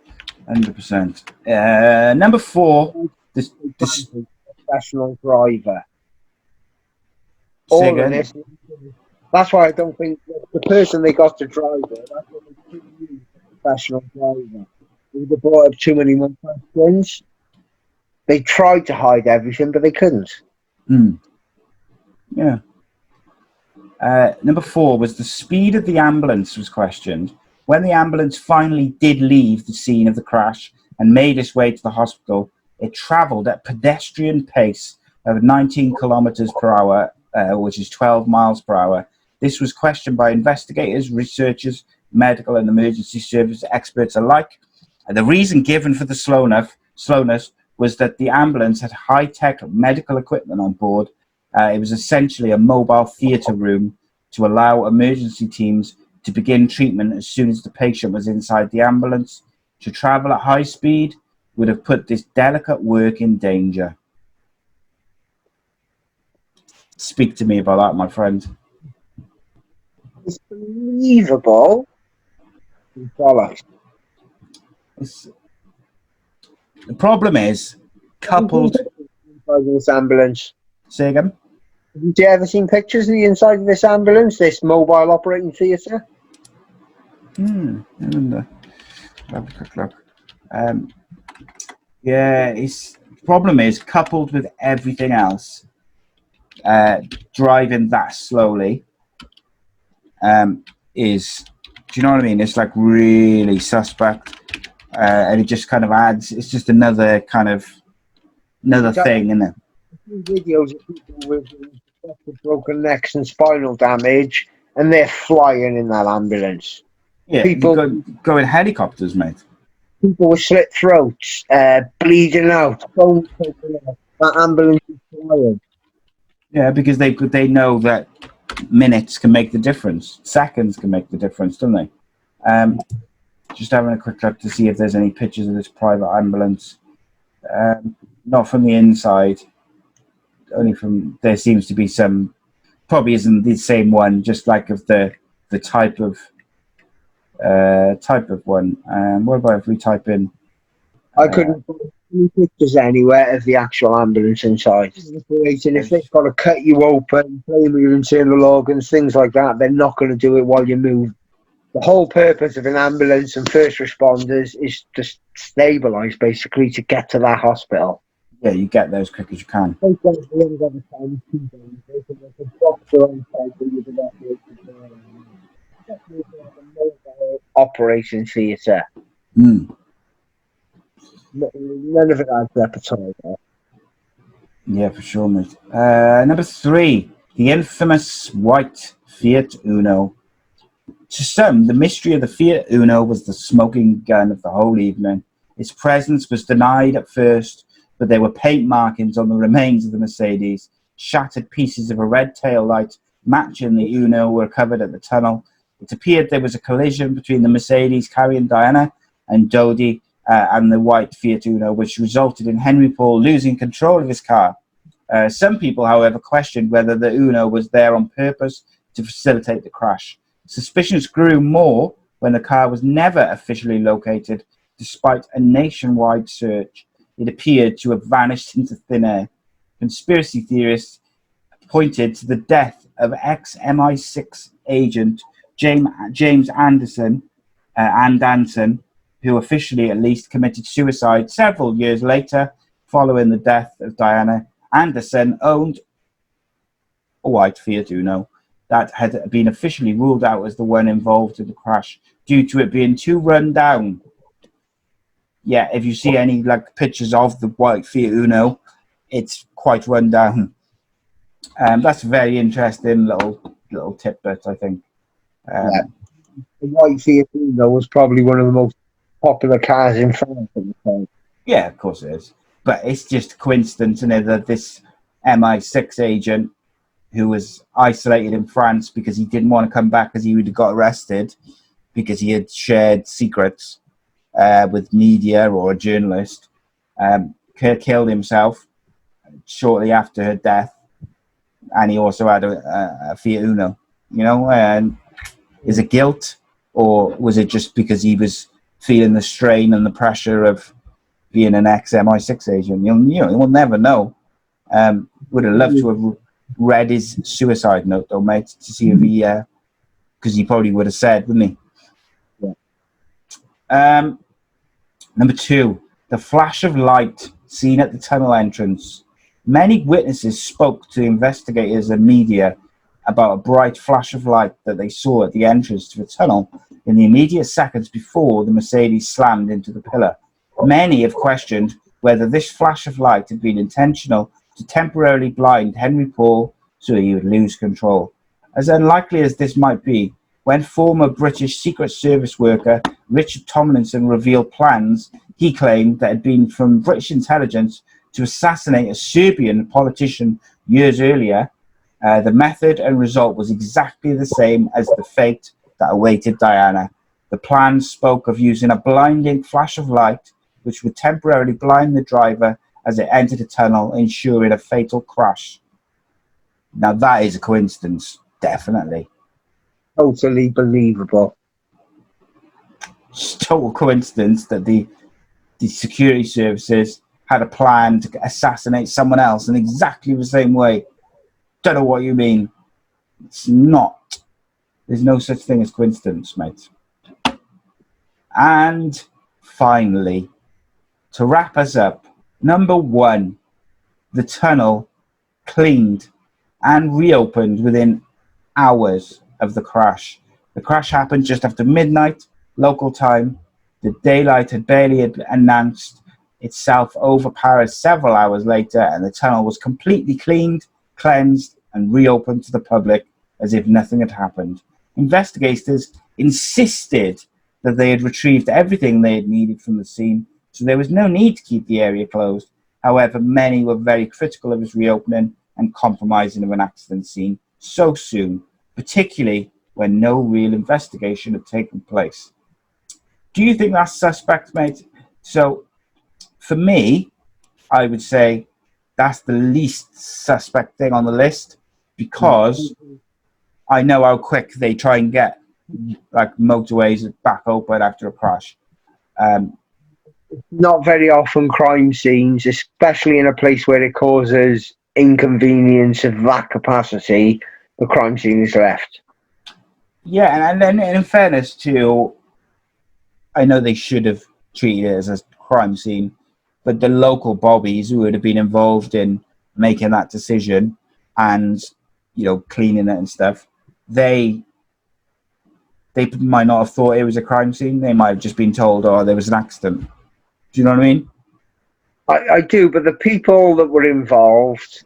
100%. Number 4, this professional driver. All of this. That's why I don't think the person they got to drive it, that's what they couldn't use a professional driver. They brought up too many more questions. They tried to hide everything, but they couldn't. Yeah. Number 4 was the speed of the ambulance was questioned. When the ambulance finally did leave the scene of the crash and made its way to the hospital, it travelled at pedestrian pace of 19 kilometers per hour, which is 12 miles per hour. This was questioned by investigators, researchers, medical and emergency service experts alike. The reason given for the slowness was that the ambulance had high-tech medical equipment on board. It was essentially a mobile theatre room to allow emergency teams to begin treatment as soon as the patient was inside the ambulance. To travel at high speed would have put this delicate work in danger. Speak to me about that, my friend. It's believable. Bollocks. The problem is, coupled... Inside of this ambulance. Say again? Have you ever seen pictures of the inside of this ambulance, this mobile operating theatre? I wonder. Have a quick look. Yeah, the problem is, coupled with everything else, driving that slowly is, do you know what I mean? It's like really suspect, and it just kind of adds. It's just another thing, isn't it? Videos of people with broken necks and spinal damage, and they're flying in that ambulance. Yeah, people go in helicopters, mate. People with slit throats, bleeding out, bones taken off. That ambulance is flying. Yeah, because they know that minutes can make the difference, seconds can make the difference, don't they? Just having a quick look to see if there's any pictures of this private ambulance. Not from the inside, only from, there seems to be some, probably isn't the same one, just like of the type of one. What about if we type in? I couldn't find any pictures anywhere of the actual ambulance inside. If they've got to cut you open, play with your internal organs, things like that, they're not going to do it while you move. The whole purpose of an ambulance and first responders is to stabilise, basically, to get to that hospital. Yeah, you get there as quick as you can. Operating theatre. None of it adds up at all. Yeah, for sure, mate. Number 3, the infamous white Fiat Uno. To some, the mystery of the Fiat Uno was the smoking gun of the whole evening. Its presence was denied at first, but there were paint markings on the remains of the Mercedes. Shattered pieces of a red tail light matching the Uno were covered at the tunnel. It appeared there was a collision between the Mercedes carrying Diana and Dodi and the white Fiat Uno, which resulted in Henry Paul losing control of his car. Some people, however, questioned whether the Uno was there on purpose to facilitate the crash. Suspicions grew more when the car was never officially located, despite a nationwide search. It appeared to have vanished into thin air. Conspiracy theorists pointed to the death of ex-MI6 agent James Anderson, who officially at least committed suicide several years later following the death of Diana Anderson, owned a white Fiat Uno that had been officially ruled out as the one involved in the crash due to it being too run down. Yeah, if you see any like pictures of the white Fiat Uno, it's quite run down. That's a very interesting little tidbit, I think. Yeah. The white Fiat Uno was probably one of the most popular cars in France at the time. Yeah, of course it is. But it's just a coincidence, isn't it, that this MI6 agent who was isolated in France because he didn't want to come back because he would have got arrested because he had shared secrets with media or a journalist, killed himself shortly after her death. And he also had a Fiat Uno, you know, and is it guilt, or was it just because he was feeling the strain and the pressure of being an ex-MI6 agent? You'll never know. Would have loved to have read his suicide note, though, mate, to see if he, because he probably would have said, wouldn't he? Yeah. Number 2, the flash of light seen at the tunnel entrance. Many witnesses spoke to investigators and media about a bright flash of light that they saw at the entrance to the tunnel in the immediate seconds before the Mercedes slammed into the pillar. Many have questioned whether this flash of light had been intentional to temporarily blind Henry Paul so he would lose control. As unlikely as this might be, when former British Secret Service worker Richard Tomlinson revealed plans he claimed that had been from British intelligence to assassinate a Serbian politician years earlier, the method and result was exactly the same as the fate that awaited Diana. The plan spoke of using a blinding flash of light which would temporarily blind the driver as it entered the tunnel, ensuring a fatal crash. Now that is a coincidence, definitely. Totally believable. It's total coincidence that the security services had a plan to assassinate someone else in exactly the same way. Don't know what you mean. It's not. There's no such thing as coincidence, mate. And finally, to wrap us up, number 1, the tunnel cleaned and reopened within hours of the crash. The crash happened just after midnight, local time. The daylight had barely announced itself over Paris several hours later, and the tunnel was completely cleaned, cleansed, and reopened to the public as if nothing had happened. Investigators insisted that they had retrieved everything they had needed from the scene, so there was no need to keep the area closed. However, many were very critical of its reopening and compromising of an accident scene so soon, particularly when no real investigation had taken place. Do you think that's suspect, mate? So, for me, I would say that's the least suspect thing on the list, because I know how quick they try and get like motorways back open after a crash. Not very often crime scenes, especially in a place where it causes inconvenience of that capacity, the crime scene is left. Yeah, and then in fairness to, I know they should have treated it as a crime scene, but the local bobbies who would have been involved in making that decision and, cleaning it and stuff, they might not have thought it was a crime scene. They might have just been told, oh, there was an accident. Do you know what I mean? I do, but the people that were involved,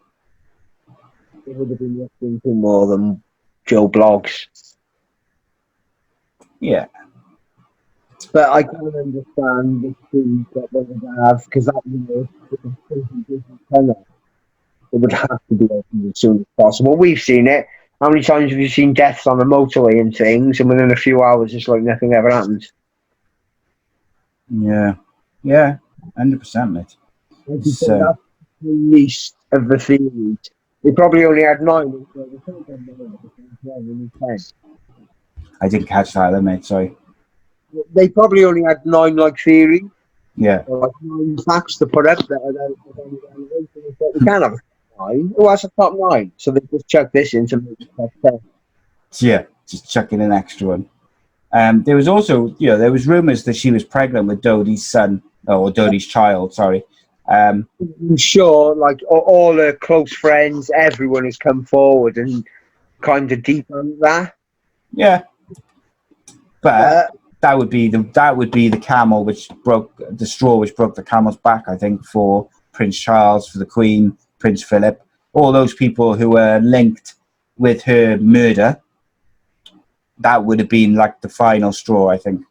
they would have been looked into more than Joe Blogs. Yeah. But I can understand the speed that they would have, because that it would have to be opened as soon as possible. We've seen it. How many times have you seen deaths on the motorway and things, and within a few hours it's like nothing ever happened? Yeah, 100%, mate. That's the least of the theories. They probably only had 9. I didn't catch that then, mate, sorry. They probably only had 9 theories. Yeah. Or 9 facts to put up there. We can't have 9. Who has a top 9? So they just chuck this in to make the top 10. Yeah, just chucking an extra one. There was also, there was rumours that she was pregnant with Dodi's son, or Dodi's child, sorry. I'm sure, like all her close friends, everyone has come forward and kind of debunked that. Yeah, but that would be the camel which broke the straw, which broke the camel's back. I think for Prince Charles, for the Queen, Prince Philip, all those people who were linked with her murder. That would have been like the final straw, I think.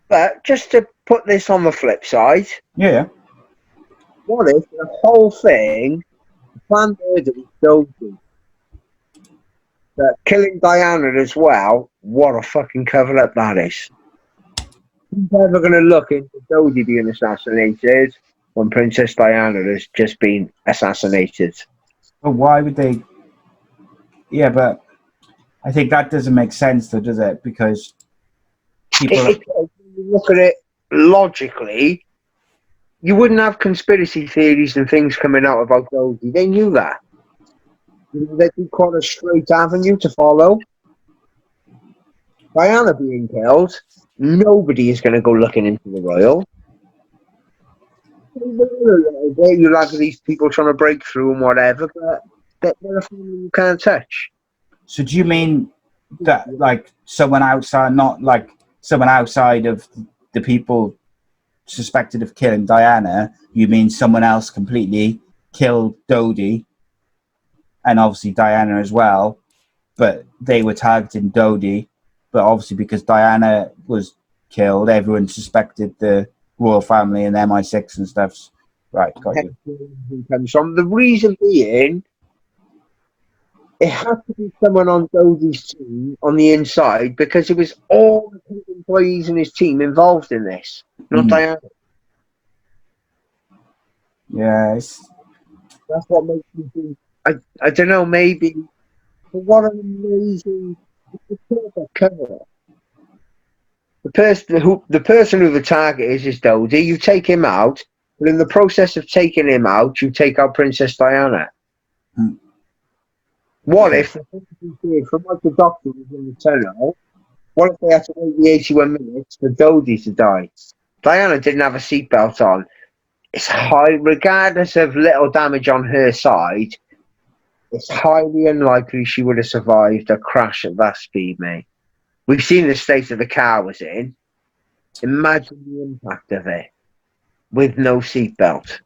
But just to put this on the flip side, Yeah. what if the whole thing, the planned murder was Dodie? But killing Diana as well, what a fucking cover up that is. Who's ever going to look into Dodie being assassinated when Princess Diana has just been assassinated? But why would they? Yeah, but I think that doesn't make sense, though, does it? Because people. If you look at it logically, you wouldn't have conspiracy theories and things coming out about Dodie. They knew that. They'd be quite a straight avenue to follow. Diana being killed, nobody is going to go looking into the royal. You'll have these people trying to break through and whatever, but they're a family you can't touch. So do you mean that, like, someone outside, not like someone outside of the people suspected of killing Diana, you mean someone else completely killed Dodie, and obviously Diana as well, but they were targeting Dodie, but obviously because Diana was killed, everyone suspected the royal family and MI6 and stuff. Right, got you. Comes from the reason being, it had to be someone on Dodie's team on the inside because it was all the employees in his team involved in this, not Diana. Yes. That's what makes me think. I don't know, maybe. But what an amazing cover. The person who the target is Dodie. You take him out, but in the process of taking him out, you take out Princess Diana. What if from what the doctor was in the tunnel? What if they had to wait the 81 minutes for Dodie to die? Diana didn't have a seatbelt on. It's high, regardless of little damage on her side. It's highly unlikely she would have survived a crash at that speed, mate. We've seen the state of the car was in. Imagine the impact of it with no seatbelt.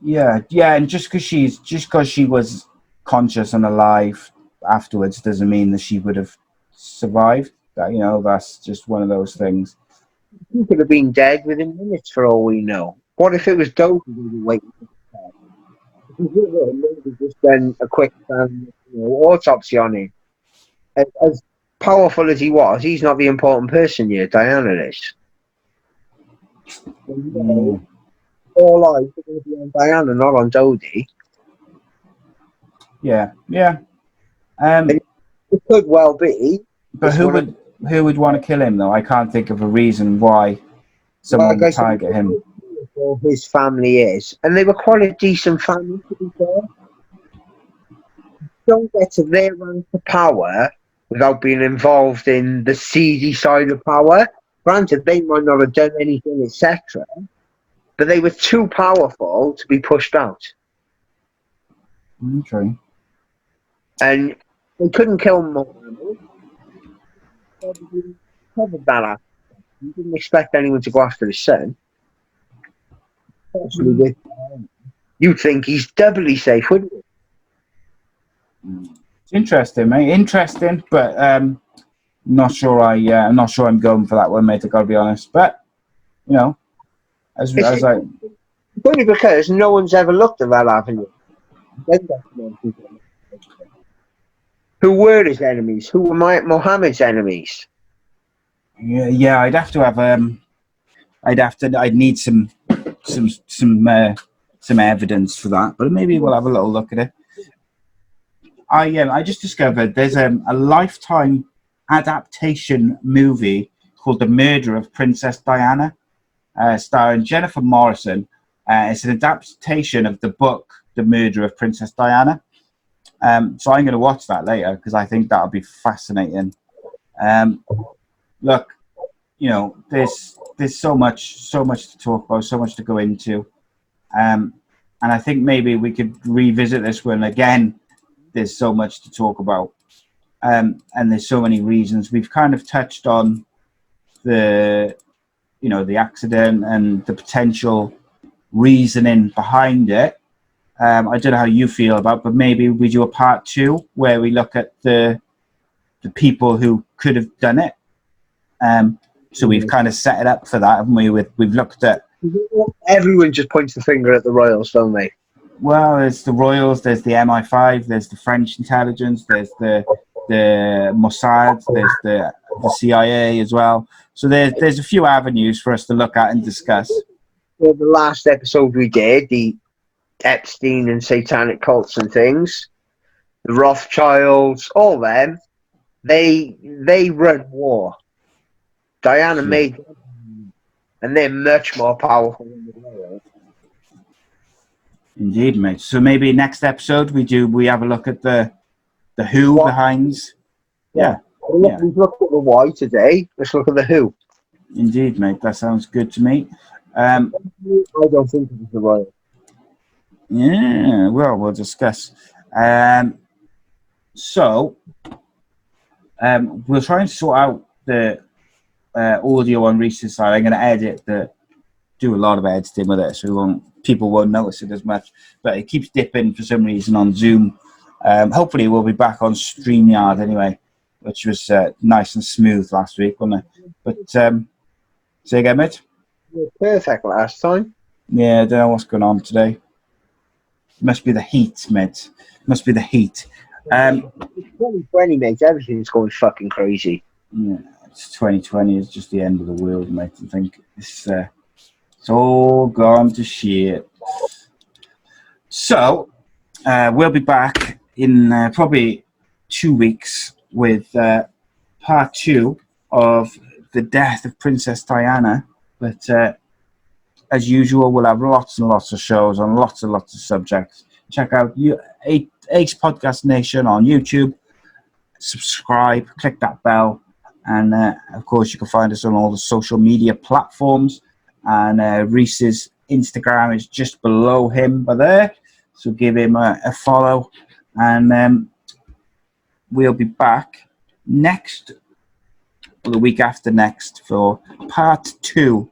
Yeah, and just because she was conscious and alive afterwards doesn't mean that she would have survived. That, that's just one of those things. She could have been dead within minutes for all we know. What if it was Dodie who was waiting for the maybe just done a quick autopsy on him. As powerful as he was, he's not the important person here. Diana is. All eyes are going to be on Diana, not on Dodie. Yeah. It could well be. But who would want to kill him, though? I can't think of a reason why someone would target him. His family is, and they were quite a decent family, to be fair. Don't get to their rank of power without being involved in the seedy side of power. Granted, they might not have done anything, etc., but they were too powerful to be pushed out. Okay. And they couldn't kill more animals. Covered that up. You didn't expect anyone to go after his son. You'd think he's doubly safe, wouldn't you? It's interesting, mate. Interesting, but not sure. I'm not sure I'm going for that one, mate. I gotta be honest. But as I. Only because no one's ever looked at that avenue. Who were his enemies? Who were Mohammed's enemies? Yeah. I'd have to have I'd need some evidence for that, but maybe we'll have a little look at it. I just discovered there's a Lifetime adaptation movie called The Murder of Princess Diana, starring Jennifer Morrison. It's an adaptation of the book The Murder of Princess Diana. So I'm going to watch that later because I think that'll be fascinating. look, there's so much to talk about, so much to go into, and I think maybe we could revisit this one again. There's so much to talk about, and there's so many reasons. We've kind of touched on the accident and the potential reasoning behind it. I don't know how you feel about, but maybe we do a part 2 where we look at the people who could have done it. So we've kind of set it up for that, haven't we? We've looked at. Everyone just points the finger at the royals, don't they? Well, there's the royals, there's the MI5, there's the French intelligence, there's the Mossad, there's the CIA as well. So there's a few avenues for us to look at and discuss. Well, the last episode we did, the Epstein and satanic cults and things, the Rothschilds, all them, they run war. Diana made them, and they're much more powerful than the royals. Indeed, mate. So maybe next episode we have a look at the who behind. Yeah. We've looked at the why today. Let's look at the who. Indeed, mate. That sounds good to me. I don't think it was the royals. Yeah, well, we'll discuss. So we'll try and sort out the audio on Rhys's side. I'm going to do a lot of editing with it, so people won't notice it as much. But it keeps dipping for some reason on Zoom. Hopefully, we'll be back on StreamYard anyway, which was nice and smooth last week, wasn't it? But say again, mate. Perfect last time. Yeah, I don't know what's going on today. Must be the heat, mate. Must be the heat. 2020, mate. Everything's going fucking crazy. Yeah, it's 2020. It's just the end of the world, mate. I think it's all gone to shit. So we'll be back in probably 2 weeks with part 2 of the death of Princess Diana. But as usual, we'll have lots and lots of shows on lots and lots of subjects. Check out Ace Podcast Nation on YouTube. Subscribe, click that bell. And, of course, you can find us on all the social media platforms. And Rhys's Instagram is just below him by there. So give him a follow. And we'll be back the week after next, for part 2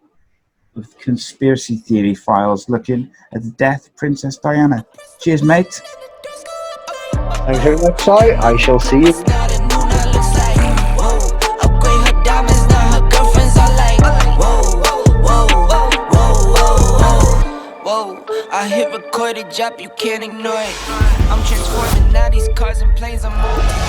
of Conspiracy Theory Files, looking at the death of Princess Diana. Cheers, mate. Thanks very much, Si. I shall see you. I hit record a drop, you can't ignore it. I'm transforming now these cars and planes, I'm on.